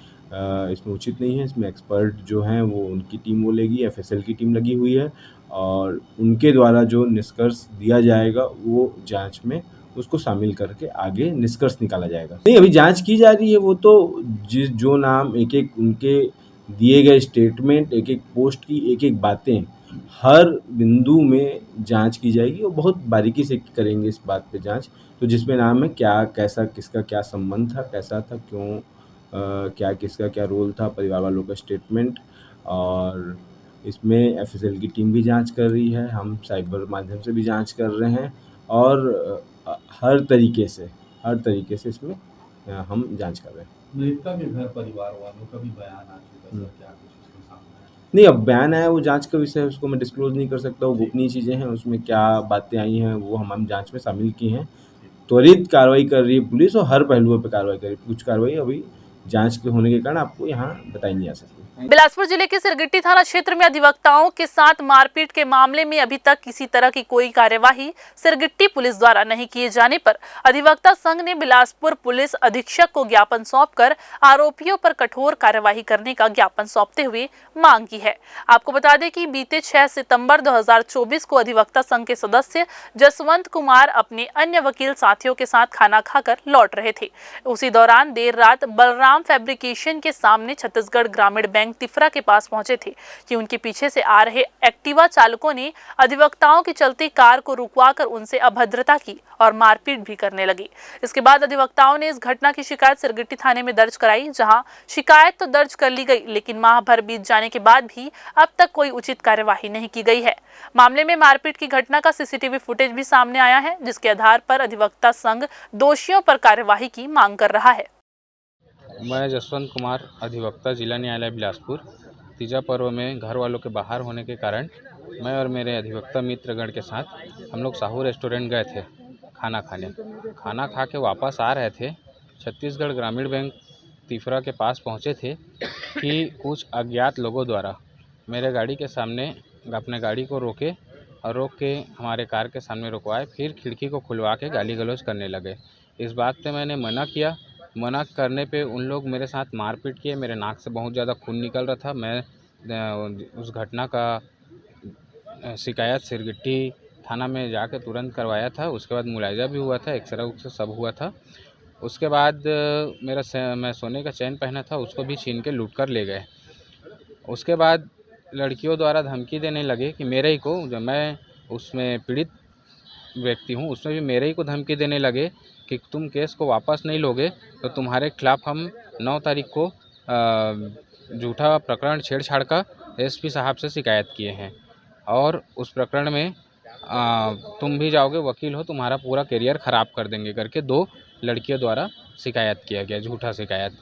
इसमें उचित नहीं है। इसमें एक्सपर्ट जो हैं वो उनकी टीम बोलेगी, एफएसएल की टीम लगी हुई है और उनके द्वारा जो निष्कर्ष दिया जाएगा वो जांच में उसको शामिल करके आगे निष्कर्ष निकाला जाएगा। नहीं, अभी जांच की जा रही है। वो तो जो नाम एक उनके दिए गए स्टेटमेंट, एक पोस्ट की एक बातें, हर बिंदु में जांच की जाएगी और बहुत बारीकी से करेंगे इस बात पे जांच। तो जिसमें नाम है क्या, कैसा, किसका क्या संबंध था, कैसा था, क्यों, क्या किसका क्या रोल था, परिवार वालों का स्टेटमेंट, और इसमें एफएसएल की टीम भी जांच कर रही है, हम साइबर माध्यम से भी जांच कर रहे हैं और हर तरीके से इसमें हम जांच कर रहे हैं। मृतका के घर परिवार वालों का भी बयान आ चुका है, क्या कुछ उसके सामने आया? नहीं, अब बयान आया वो जांच का विषय है, उसको मैं डिस्क्लोज नहीं कर सकता। वो गोपनीय चीज़ें हैं, उसमें क्या बातें आई हैं वो हम जांच में शामिल की हैं त्वरित कार्रवाई कर रही है पुलिस, और हर पहलुओं पर कार्रवाई कर रही है। कुछ कार्रवाई अभी जांच के होने के कारण आपको यहाँ बताई नहीं जा सकती। बिलासपुर जिले के सिरगिट्टी थाना क्षेत्र में अधिवक्ताओं के साथ मारपीट के मामले में अभी तक किसी तरह की कोई कार्यवाही सिरगिट्टी पुलिस द्वारा नहीं किए जाने पर अधिवक्ता संघ ने बिलासपुर पुलिस अधीक्षक को ज्ञापन सौंपकर आरोपियों पर कठोर कार्यवाही करने का ज्ञापन सौंपते हुए मांग की है। आपको बता दें कि बीते 6 सितंबर 2024 को अधिवक्ता संघ के सदस्य जसवंत कुमार अपने अन्य वकील साथियों के साथ खाना खाकर लौट रहे थे। उसी दौरान देर रात बलराम फैब्रिकेशन के सामने छत्तीसगढ़ ग्रामीण बैंक तिफरा के पास पहुंचे थे कि उनके पीछे से आ रहे एक्टिवा चालकों ने अधिवक्ताओं की चलती कार को रुकवाकर उनसे अभद्रता की और मारपीट भी करने लगी। इसके बाद अधिवक्ताओं ने इस घटना की शिकायत सिरगिट्टी थाने में दर्ज कराई, जहां शिकायत तो दर्ज कर ली गई, लेकिन माह भर बीत जाने के बाद भी अब तक कोई उचित कार्यवाही नहीं की गई है। मामले में मारपीट की घटना का सीसीटीवी फुटेज भी सामने आया है, जिसके आधार पर अधिवक्ता संघ दोषियों पर कार्यवाही की मांग कर रहा है। मैं जसवंत कुमार, अधिवक्ता जिला न्यायालय बिलासपुर। तीजा पर्व में घर वालों के बाहर होने के कारण मैं और मेरे अधिवक्ता मित्रगण के साथ हम लोग साहू रेस्टोरेंट गए थे खाना खाने। खाना खा के वापस आ रहे थे, छत्तीसगढ़ ग्रामीण बैंक तिफरा के पास पहुंचे थे कि कुछ अज्ञात लोगों द्वारा मेरे गाड़ी के सामने अपने गाड़ी को रोके और रोक के हमारे कार के सामने रुकवाए, फिर खिड़की को खुलवा के गाली गलौज करने लगे। इस बात पे मैंने मना किया। मना करने पे उन लोग मेरे साथ मारपीट किए। मेरे नाक से बहुत ज़्यादा खून निकल रहा था। मैं उस घटना का शिकायत सिरगिट्टी थाना में जाकर तुरंत करवाया था। उसके बाद मुलायजा भी हुआ था, एक्सरे उक्सरे सब हुआ था। उसके बाद मैं सोने का चैन पहना था, उसको भी छीन के लूट कर ले गए। उसके बाद लड़कियों द्वारा धमकी देने लगे कि मेरे ही को, जब मैं उसमें पीड़ित व्यक्ति हूँ, उसमें भी मेरे ही को धमकी देने लगे कि तुम केस को वापस नहीं लोगे तो तुम्हारे खिलाफ़ हम 9 तारीख को झूठा प्रकरण छेड़छाड़ का एसपी साहब से शिकायत किए हैं, और उस प्रकरण में तुम भी जाओगे, वकील हो, तुम्हारा पूरा करियर ख़राब कर देंगे करके 2 लड़कियों द्वारा शिकायत किया गया, झूठा शिकायत।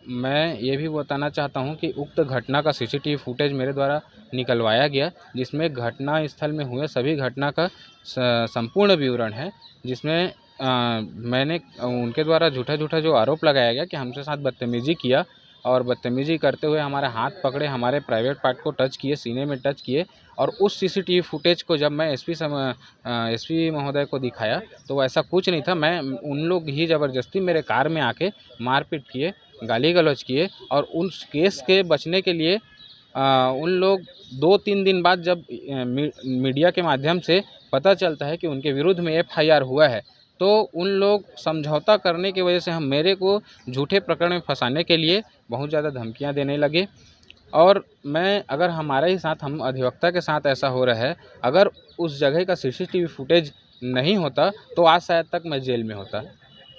मैं ये भी बताना चाहता हूँ कि उक्त घटना का सीसीटीवी फुटेज मेरे द्वारा निकलवाया गया, जिसमें घटना स्थल में हुए सभी घटना का संपूर्ण विवरण है, जिसमें मैंने उनके द्वारा झूठा जो आरोप लगाया गया कि हमसे साथ बदतमीज़ी किया, और बदतमीज़ी करते हुए हमारे हाथ पकड़े, हमारे प्राइवेट पार्ट को टच किए, सीने में टच किए। और उस सीसीटीवी फुटेज को जब मैं एसपी महोदय को दिखाया तो ऐसा कुछ नहीं था। उन लोग ही ज़बरदस्ती मेरे कार में आके मारपीट किए, गाली गलौज किए, और उस केस के बचने के लिए उन लोग 2-3 दिन बाद जब मीडिया के माध्यम से पता चलता है कि उनके विरुद्ध में FIR हुआ है, तो उन लोग समझौता करने की वजह से मेरे को झूठे प्रकरण में फंसाने के लिए बहुत ज़्यादा धमकियां देने लगे। और मैं, अगर हमारे ही साथ, हम अधिवक्ता के साथ ऐसा हो रहा है, अगर उस जगह का सीसीटीवी फुटेज नहीं होता तो आज शायद तक मैं जेल में होता।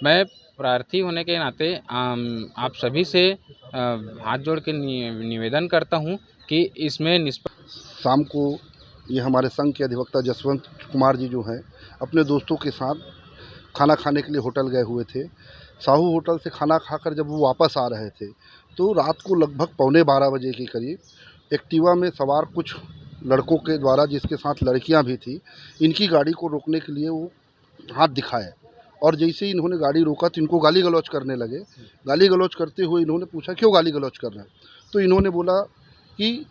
मैं प्रार्थी होने के नाते आप सभी से हाथ जोड़ के निवेदन करता हूं कि इसमें शाम को ये हमारे संघ के अधिवक्ता जसवंत कुमार जी जो हैं, अपने दोस्तों के साथ खाना खाने के लिए होटल गए हुए थे। साहू होटल से खाना खाकर जब वो वापस आ रहे थे तो रात को लगभग 11:15 बजे के करीब एक्टिवा में सवार कुछ लड़कों के द्वारा, जिसके साथ लड़कियां भी थी, इनकी गाड़ी को रोकने के लिए वो हाथ दिखाए, और जैसे ही इन्होंने गाड़ी रोका तो इनको गाली गलौज करने लगे। गाली गलौज करते हुए इन्होंने पूछा क्यों गाली गलौज कर रहे हैं, तो इन्होंने बोला कि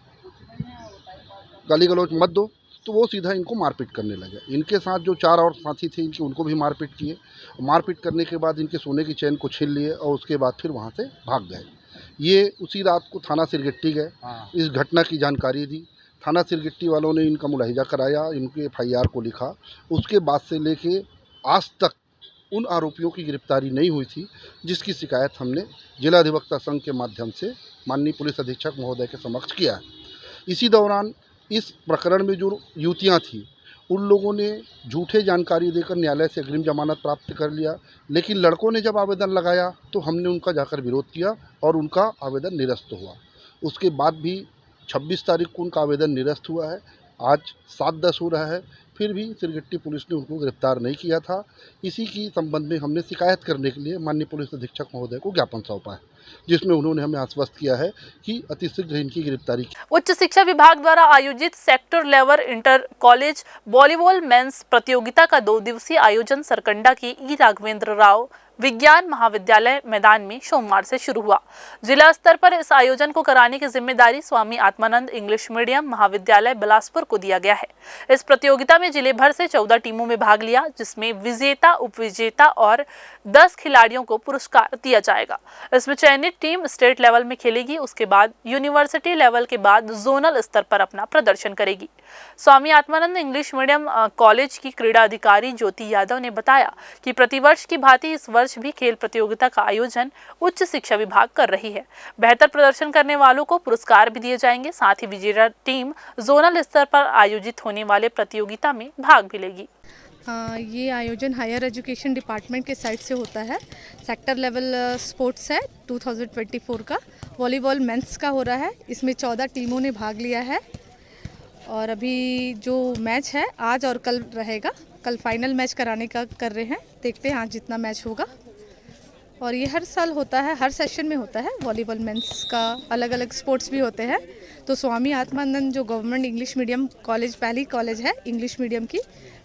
गाली गलौज मत दो, तो वो सीधा इनको मारपीट करने लगे। इनके साथ जो 4 और साथी थे इनके, उनको भी मारपीट किए। मारपीट करने के बाद इनके सोने की चैन को छीन लिए और उसके बाद फिर वहाँ से भाग गए। ये उसी रात को थाना सिरगिट्टी गए, इस घटना की जानकारी दी। थाना सिरगिट्टी वालों ने इनका मुलाहिजा कराया, इनके FIR को लिखा। उसके बाद से लेके आज तक उन आरोपियों की गिरफ्तारी नहीं हुई थी, जिसकी शिकायत हमने जिला अधिवक्ता संघ के माध्यम से माननीय पुलिस अधीक्षक महोदय के समक्ष किया है। इसी दौरान इस प्रकरण में जो युवतियाँ थीं, उन लोगों ने झूठे जानकारी देकर न्यायालय से अग्रिम जमानत प्राप्त कर लिया, लेकिन लड़कों ने जब आवेदन लगाया तो हमने उनका जाकर विरोध किया और उनका आवेदन निरस्त हुआ। उसके बाद भी 26 तारीख को उनका आवेदन निरस्त हुआ है। आज 7-10 हो रहा है, फिर भी सिरगिट्टी पुलिस ने उनको गिरफ्तार नहीं किया था। इसी की संबंध में हमने शिकायत करने के लिए माननीय पुलिस अधीक्षक महोदय को ज्ञापन सौंपा है, जिसमें उन्होंने हमें आश्वस्त किया है कि अतिशीघ्र इनकी गिरफ्तारी की। उच्च शिक्षा विभाग द्वारा आयोजित sector level inter college volleyball men's प्रतियोगिता का 2 दिवसीय आयोजन सरकंडा की ई राघवेंद्र राव विज्ञान महाविद्यालय मैदान में सोमवार से शुरू हुआ। जिला स्तर पर इस आयोजन को कराने की जिम्मेदारी स्वामी आत्मानंद इंग्लिश मीडियम महाविद्यालय बिलासपुर को दिया गया है। इस प्रतियोगिता में जिले भर से 14 टीमों में भाग लिया, जिसमें विजेता, उपविजेता और 10 खिलाड़ियों को पुरस्कार दिया जाएगा। इसमें चयनित टीम स्टेट लेवल में खेलेगी, उसके बाद यूनिवर्सिटी लेवल के बाद जोनल स्तर पर अपना प्रदर्शन करेगी। Swami Atmanand English medium college की क्रीड़ा अधिकारी ज्योति यादव ने बताया कि प्रतिवर्ष की भांति इस वर्ष भी खेल प्रतियोगिता का आयोजन उच्च शिक्षा विभाग कर रही है। बेहतर प्रदर्शन करने वालों को पुरस्कार भी दिए जाएंगे। साथ ही विजेता टीम जोनल स्तर पर आयोजित होने वाले प्रतियोगिता में भाग भी लेगी। ये आयोजन हायर एजुकेशन डिपार्टमेंट के साइड से होता है। सेक्टर लेवल स्पोर्ट्स है 2024 का। वॉलीबॉल मेंस का हो रहा है। इसमें 14 टीमों ने भाग लिया है और अभी जो मैच है आज और कल रहेगा। कल फाइनल मैच कराने का कर रहे हैं, देखते हैं आज जितना मैच होगा। और ये हर साल होता है, हर सेशन में होता है। वॉलीबॉल मेंस का अलग अलग स्पोर्ट्स भी होते हैं। तो स्वामी आत्मानंद जो गवर्नमेंट इंग्लिश मीडियम कॉलेज पहली कॉलेज है इंग्लिश मीडियम की,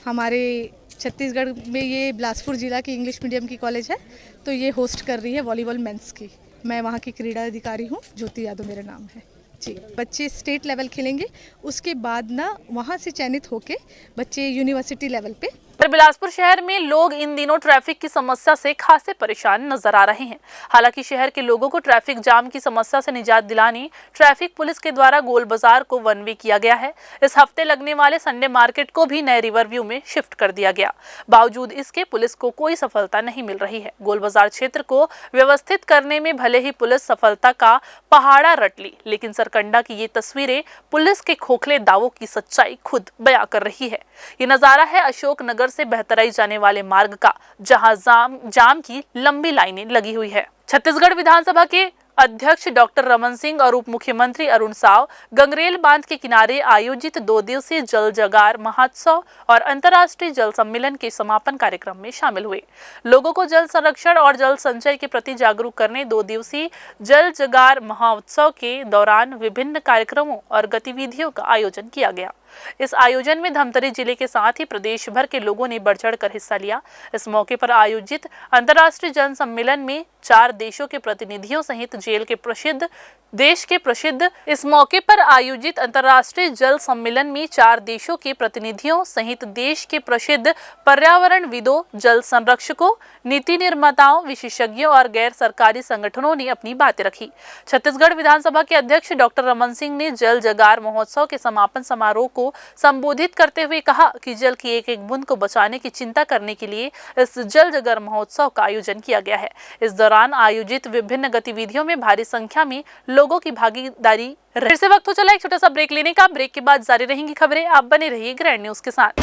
हमारे छत्तीसगढ़ में ये बिलासपुर जिला की इंग्लिश मीडियम की कॉलेज है, तो ये होस्ट कर रही है वॉलीबॉल मेंस की। मैं वहाँ की क्रीड़ा अधिकारी हूँ, ज्योति यादव मेरा नाम है जी। बच्चे स्टेट लेवल खेलेंगे, उसके बाद ना वहाँ से चयनित होके बच्चे यूनिवर्सिटी लेवल पे। पर बिलासपुर शहर में लोग इन दिनों ट्रैफिक की समस्या से खासे परेशान नजर आ रहे हैं। हालांकि शहर के लोगों को ट्रैफिक जाम की समस्या से निजात दिलाने ट्रैफिक पुलिस के द्वारा गोल बाजार को वन वे किया गया है। इस हफ्ते लगने वाले संडे मार्केट को भी नए रिवर व्यू में शिफ्ट कर दिया गया। बावजूद इसके पुलिस को कोई सफलता नहीं मिल रही है। गोल बाजार क्षेत्र को व्यवस्थित करने में भले ही पुलिस सफलता का पहाड़ा रट ली, लेकिन सरकंडा की ये तस्वीरें पुलिस के खोखले दावों की सच्चाई खुद बयां कर रही है। ये नजारा है अशोक नगर से बहतराई जाने वाले मार्ग का, जहां जाम की लंबी लाइनें लगी हुई है। छत्तीसगढ़ विधानसभा के अध्यक्ष डॉक्टर रमन सिंह और उप मुख्यमंत्री अरुण साव गंगरेल बांध के किनारे आयोजित 2 दिवसीय जल जगार महोत्सव और अंतर्राष्ट्रीय जल सम्मेलन के समापन कार्यक्रम में शामिल हुए। लोगों को जल संरक्षण और जल संचय के प्रति जागरूक करने 2 दिवसीय जल जगार महोत्सव के दौरान विभिन्न कार्यक्रमों और गतिविधियों का आयोजन किया गया। इस आयोजन में धमतरी जिले के साथ ही प्रदेश भर के लोगों ने बढ़ चढ़ कर हिस्सा लिया। इस मौके पर आयोजित अंतर्राष्ट्रीय जल सम्मेलन में 4 देशों के प्रतिनिधियों सहित इस मौके पर आयोजित अंतर्राष्ट्रीय जल सम्मेलन में 4 देशों के प्रतिनिधियों सहित देश के प्रसिद्ध पर्यावरणविदों, जल संरक्षकों, नीति निर्माताओं, विशेषज्ञों और गैर सरकारी संगठनों ने अपनी बातें रखी। छत्तीसगढ़ विधानसभा के अध्यक्ष डॉक्टर रमन सिंह ने जल जगार महोत्सव के समापन समारोह को संबोधित करते हुए कहा कि जल की एक एक बूंद को बचाने की चिंता करने के लिए इस जल जगार महोत्सव का आयोजन किया गया है। इस दौरान आयोजित विभिन्न गतिविधियों में भारी संख्या में लोगों की भागीदारी। फिर से वक्त हो चला एक छोटा सा ब्रेक लेने का। ब्रेक के बाद जारी रहेंगी खबरें। आप बने रहिए ग्रैंड न्यूज के साथ।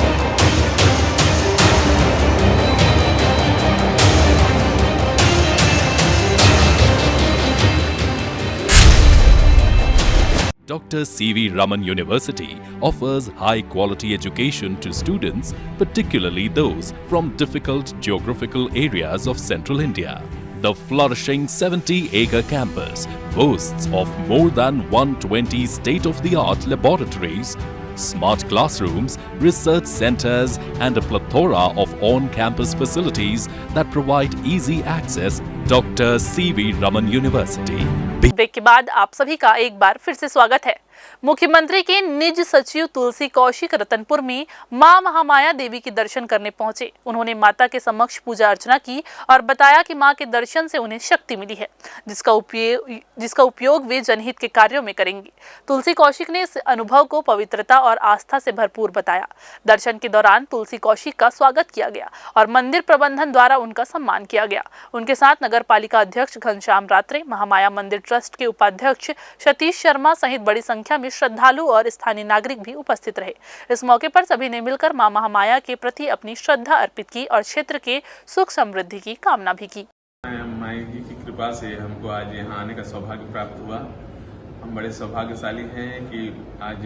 Dr. C.V. Raman University offers high-quality education to students, particularly those from difficult geographical areas of central India. The flourishing 70-acre campus boasts of more than 120 state-of-the-art laboratories, smart classrooms, research centers, and a plethora of on-campus facilities that provide easy access. Dr. C.V. Raman University. Break के बाद आप सभी का एक बार फिर से स्वागत है। मुख्यमंत्री के निज सचिव तुलसी कौशिक रतनपुर में मां महामाया देवी के दर्शन करने पहुंचे। उन्होंने माता के समक्ष पूजा अर्चना की और बताया कि मां के दर्शन से उन्हें शक्ति मिली है, जिसका उपयोग वे जनहित के कार्यों में करेंगे। तुलसी कौशिक ने इस अनुभव को पवित्रता और आस्था से भरपूर बताया। दर्शन के दौरान तुलसी कौशिक का स्वागत किया गया और मंदिर प्रबंधन द्वारा उनका सम्मान किया गया। उनके साथ नगर पालिका अध्यक्ष घनश्याम रात्रे, महामाया मंदिर ट्रस्ट के उपाध्यक्ष सतीश शर्मा सहित बड़ी संख्या में श्रद्धालु और स्थानीय नागरिक भी उपस्थित रहे। इस मौके पर सभी ने मिलकर मां महामाया के प्रति अपनी श्रद्धा अर्पित की और क्षेत्र के सुख समृद्धि की कामना भी की। माई जी की कृपा से हमको आज यहाँ आने का सौभाग्य प्राप्त हुआ। हम बड़े सौभाग्यशाली हैं कि आज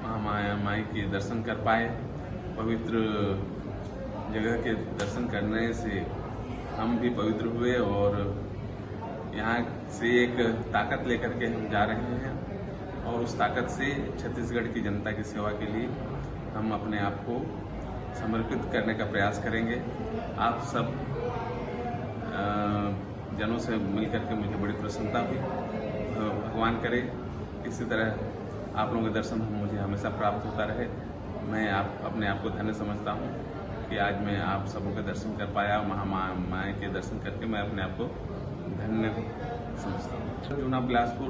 महामाया माई के दर्शन कर पाए। पवित्र जगह के दर्शन करने से हम भी पवित्र हुए और यहाँ से एक ताकत लेकर के हम जा रहे हैं और उस ताकत से छत्तीसगढ़ की जनता की सेवा के लिए हम अपने आप को समर्पित करने का प्रयास करेंगे। आप सब जनों से मिलकर के मुझे बड़ी प्रसन्नता हुई। भगवान करे इसी तरह आप लोगों के दर्शन मुझे हमेशा प्राप्त होता रहे। मैं अपने आप को धन्य समझता हूँ कि आज मैं आप सबों के दर्शन कर पाया। महामाया के दर्शन करके मैं अपने आप को धन्य समझता हूँ। जूना बिलासपुर,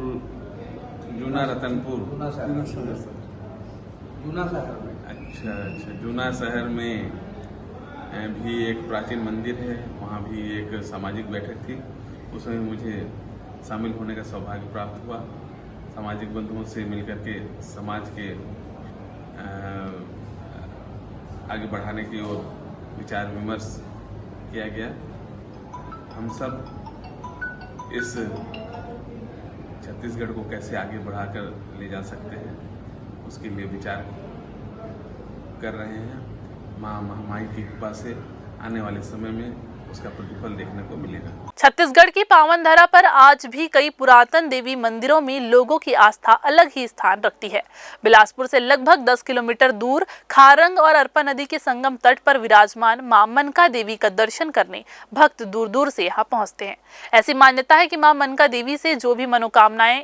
जूना रतनपुर, जूना शहर में अच्छा जूना शहर में भी एक प्राचीन मंदिर है। वहाँ भी एक सामाजिक बैठक थी, उसमें मुझे शामिल होने का सौभाग्य प्राप्त हुआ। सामाजिक बंधुओं से मिलकर के समाज के आगे बढ़ाने की ओर विचार विमर्श किया गया। हम सब इस छत्तीसगढ़ को कैसे आगे बढ़ाकर ले जा सकते हैं उसके लिए विचार कर रहे हैं। माँ महामाई की कृपा से आने वाले समय में उसका प्रतिफल देखने को मिलेगा। छत्तीसगढ़ की पावन धरा पर आज भी कई पुरातन देवी मंदिरों में लोगों की आस्था अलग ही स्थान रखती है। बिलासपुर से लगभग 10 किलोमीटर दूर खारंग और अरपा नदी के संगम तट पर विराजमान मां मनका देवी का दर्शन करने भक्त दूर दूर से यहाँ पहुँचते हैं। ऐसी मान्यता है कि मां मनका देवी से जो भी मनोकामनाएं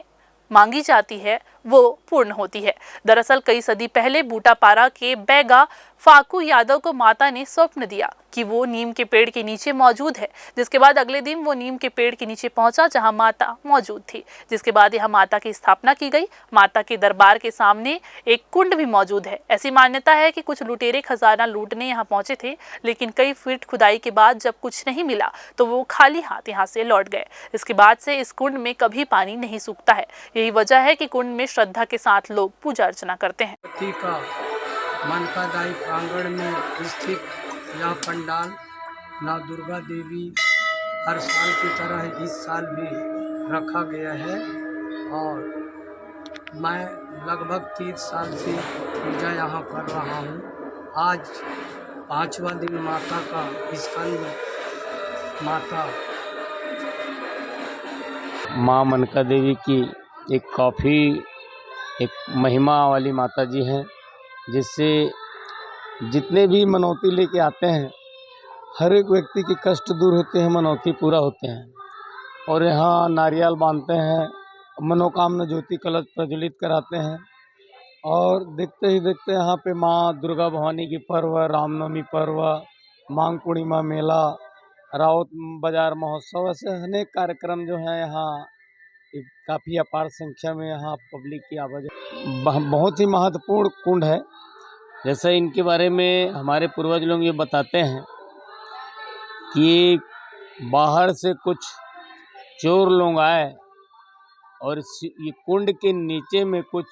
मांगी जाती है वो पूर्ण होती है। दरअसल कई सदी पहले बूटापारा के बैगा फाकू यादव को माता ने स्वप्न दिया कि वो नीम के पेड़ के नीचे मौजूद है, जिसके बाद अगले दिन वो नीम के पेड़ के नीचे पहुंचा जहां माता मौजूद थी, जिसके बाद यहां माता की स्थापना की गई। माता के दरबार के सामने एक कुंड भी मौजूद है। ऐसी मान्यता है कि कुछ लुटेरे खजाना लूटने यहाँ पहुंचे थे, लेकिन कई फीट खुदाई के बाद जब कुछ नहीं मिला तो वो खाली हाथ यहाँ से लौट गए। इसके बाद से इस कुंड में कभी पानी नहीं सूखता है। यही वजह है कि कुंड में श्रद्धा के साथ लोग पूजा अर्चना करते हैं। मनकादायी प्रांगण में स्थित यह पंडाल नौ दुर्गा देवी हर साल की तरह इस साल भी रखा गया है और मैं लगभग 30 साल से पूजा यहाँ कर रहा हूँ। आज 5वां दिन माता का स्कंद माता माँ मनका देवी की एक काफ़ी एक महिमा वाली माता जी हैं, जिससे जितने भी मनौती लेके आते हैं हर एक व्यक्ति के कष्ट दूर होते हैं, मनौती पूरा होते हैं। और यहाँ नारियल बांधते हैं, मनोकामना ज्योति कलश प्रज्वलित कराते हैं और देखते ही देखते यहाँ पे माँ दुर्गा भवानी की पर्व, रामनवमी पर्व, माघ पूर्णिमा मेला, राउत बाजार महोत्सव, ऐसे अनेक कार्यक्रम जो हैं यहाँ काफ़ी अपार संख्या में यहाँ पब्लिक की आवाजाही। बहुत ही महत्वपूर्ण कुंड है। जैसे इनके बारे में हमारे पूर्वज लोग ये बताते हैं कि बाहर से कुछ चोर लोग आए और ये कुंड के नीचे में कुछ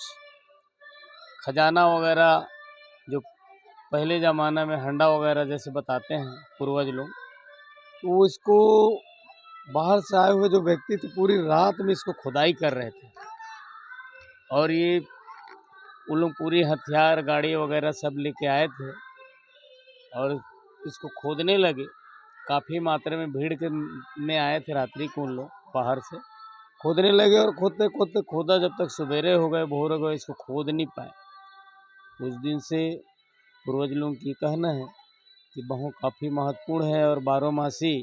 खजाना वगैरह, जो पहले ज़माना में हंडा वगैरह जैसे बताते हैं पूर्वज लोग, तो इसको बाहर से आए हुए जो व्यक्ति थे पूरी रात में इसको खुदाई कर रहे थे और ये वो लोग पूरी हथियार गाड़ी वगैरह सब लेके आए थे और इसको खोदने लगे। काफ़ी मात्रा में भीड़ के में आए थे रात्रि को, उन लोग बाहर से खोदने लगे और खोदते खोदते खोदा जब तक सवेरे हो गए, भोर हो गए, इसको खोद नहीं पाए। उस दिन से पूर्वज लोगों की कहना है कि बहुत काफ़ी महत्वपूर्ण है और 12 मासी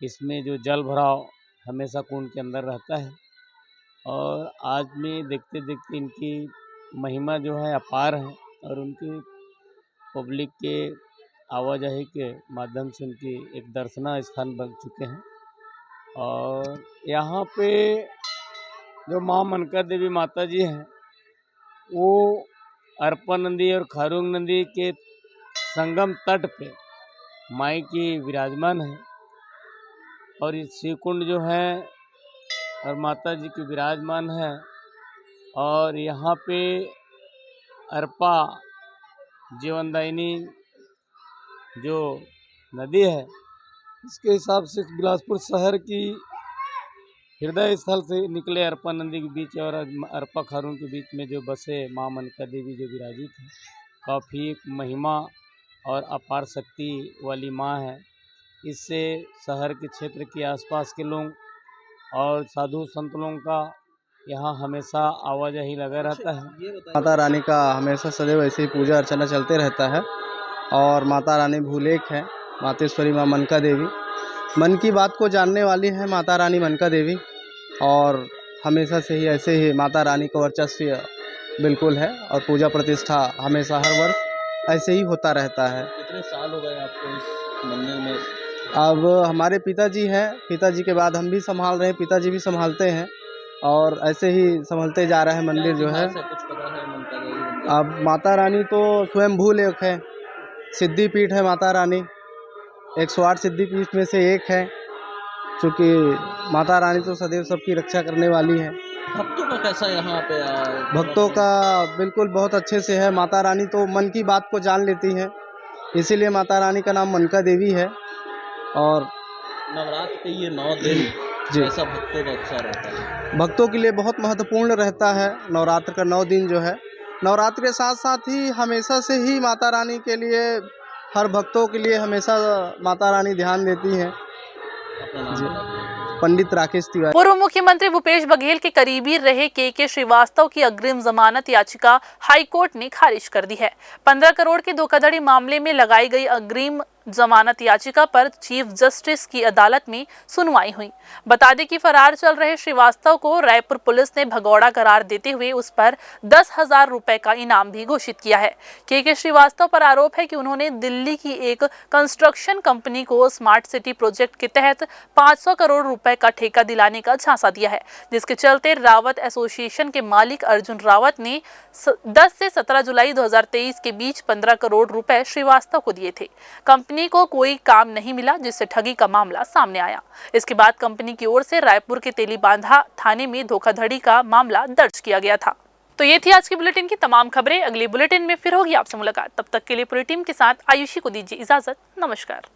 इसमें जो जल भराव हमेशा कुंड के अंदर रहता है। और आज में देखते देखते इनकी महिमा जो है अपार है और उनकी पब्लिक के आवाजाही के माध्यम से उनकी एक दर्शनीय स्थान बन चुके हैं। और यहाँ पे जो माँ मनका देवी माता जी हैं वो अरपा नदी और खारुंग नदी के संगम तट पे माई की विराजमान है और ये श्रीकुंड जो है और माता जी की विराजमान है। और यहाँ पे अरपा जीवनदायिनी जो नदी है, इसके हिसाब से बिलासपुर शहर की हृदय स्थल से निकले अरपा नदी के बीच और अरपा खारून के बीच में जो बसे माँ मनका देवी जो विराजित है, काफ़ी एक महिमा और अपार शक्ति वाली माँ है। इससे शहर के क्षेत्र के आसपास के लोग और साधु संत लोगों का यहाँ हमेशा आवाजाही लगा रहता है। माता रानी का हमेशा सदैव ऐसे ही पूजा अर्चना चलते रहता है और माता रानी भूलेख है, मातेश्वरी माँ मनका देवी मन की बात को जानने वाली है माता रानी मनका देवी, और हमेशा से ही ऐसे ही माता रानी का वर्चस्व बिल्कुल है और पूजा प्रतिष्ठा हमेशा हर वर्ष ऐसे ही होता रहता है। कितने साल हो गए आपको इस मंदिर में? अब हमारे पिताजी हैं, पिताजी के बाद हम भी संभाल रहे हैं, पिताजी भी संभालते हैं और ऐसे ही संभलते जा रहा है मंदिर जो है। कुछ पता है मनका देवी? अब माता रानी तो स्वयं भूलेख है, सिद्धिपीठ है माता रानी, 108 सिद्धिपीठ में से एक है, क्योंकि माता रानी तो सदैव सबकी रक्षा करने वाली है। भक्तों का कैसा यहाँ पे? भक्तों का बिल्कुल बहुत अच्छे से है। माता रानी तो मन की बात को जान लेती है, इसीलिए माता रानी का नाम मनका देवी है। और नवरात्र के ये 9 दिन जैसा भक्तों का उत्साह रहता है? भक्तों के लिए बहुत महत्वपूर्ण रहता है नवरात्र का 9 दिन जो है। नवरात्र के साथ साथ ही हमेशा से ही माता रानी के लिए, हर भक्तों के लिए हमेशा माता रानी ध्यान देती हैं। पंडित राकेश तिवारी। पूर्व मुख्यमंत्री भूपेश बघेल के करीबी रहे के श्रीवास्तव की अग्रिम जमानत याचिका हाईकोर्ट ने खारिज कर दी है। 15 करोड़ के धोखाधड़ी मामले में लगाई गई अग्रिम जमानत याचिका पर चीफ जस्टिस की अदालत में सुनवाई हुई। बता दें कि फरार चल रहे श्रीवास्तव को रायपुर पुलिस ने भगौड़ा करार देते हुए उस पर 10,000 रुपए का इनाम भी घोषित किया है। के श्रीवास्तव पर आरोप है कि उन्होंने दिल्ली की एक कंस्ट्रक्शन कंपनी को स्मार्ट सिटी प्रोजेक्ट के तहत 500 करोड़ रुपए का ठेका दिलाने का झांसा दिया है, जिसके चलते रावत एसोसिएशन के मालिक अर्जुन रावत ने 10 से 17 जुलाई 2023 के बीच 15 करोड़ रुपए श्रीवास्तव को दिए थे। कंपनी को कोई काम नहीं मिला, जिससे ठगी का मामला सामने आया। इसके बाद कंपनी की ओर से रायपुर के तेलीबांधा थाने में धोखाधड़ी का मामला दर्ज किया गया था। तो ये थी आज की बुलेटिन की तमाम खबरें। अगली बुलेटिन में फिर होगी आपसे मुलाकात। तब तक के लिए पूरी टीम के साथ आयुषी को दीजिए इजाजत। नमस्कार।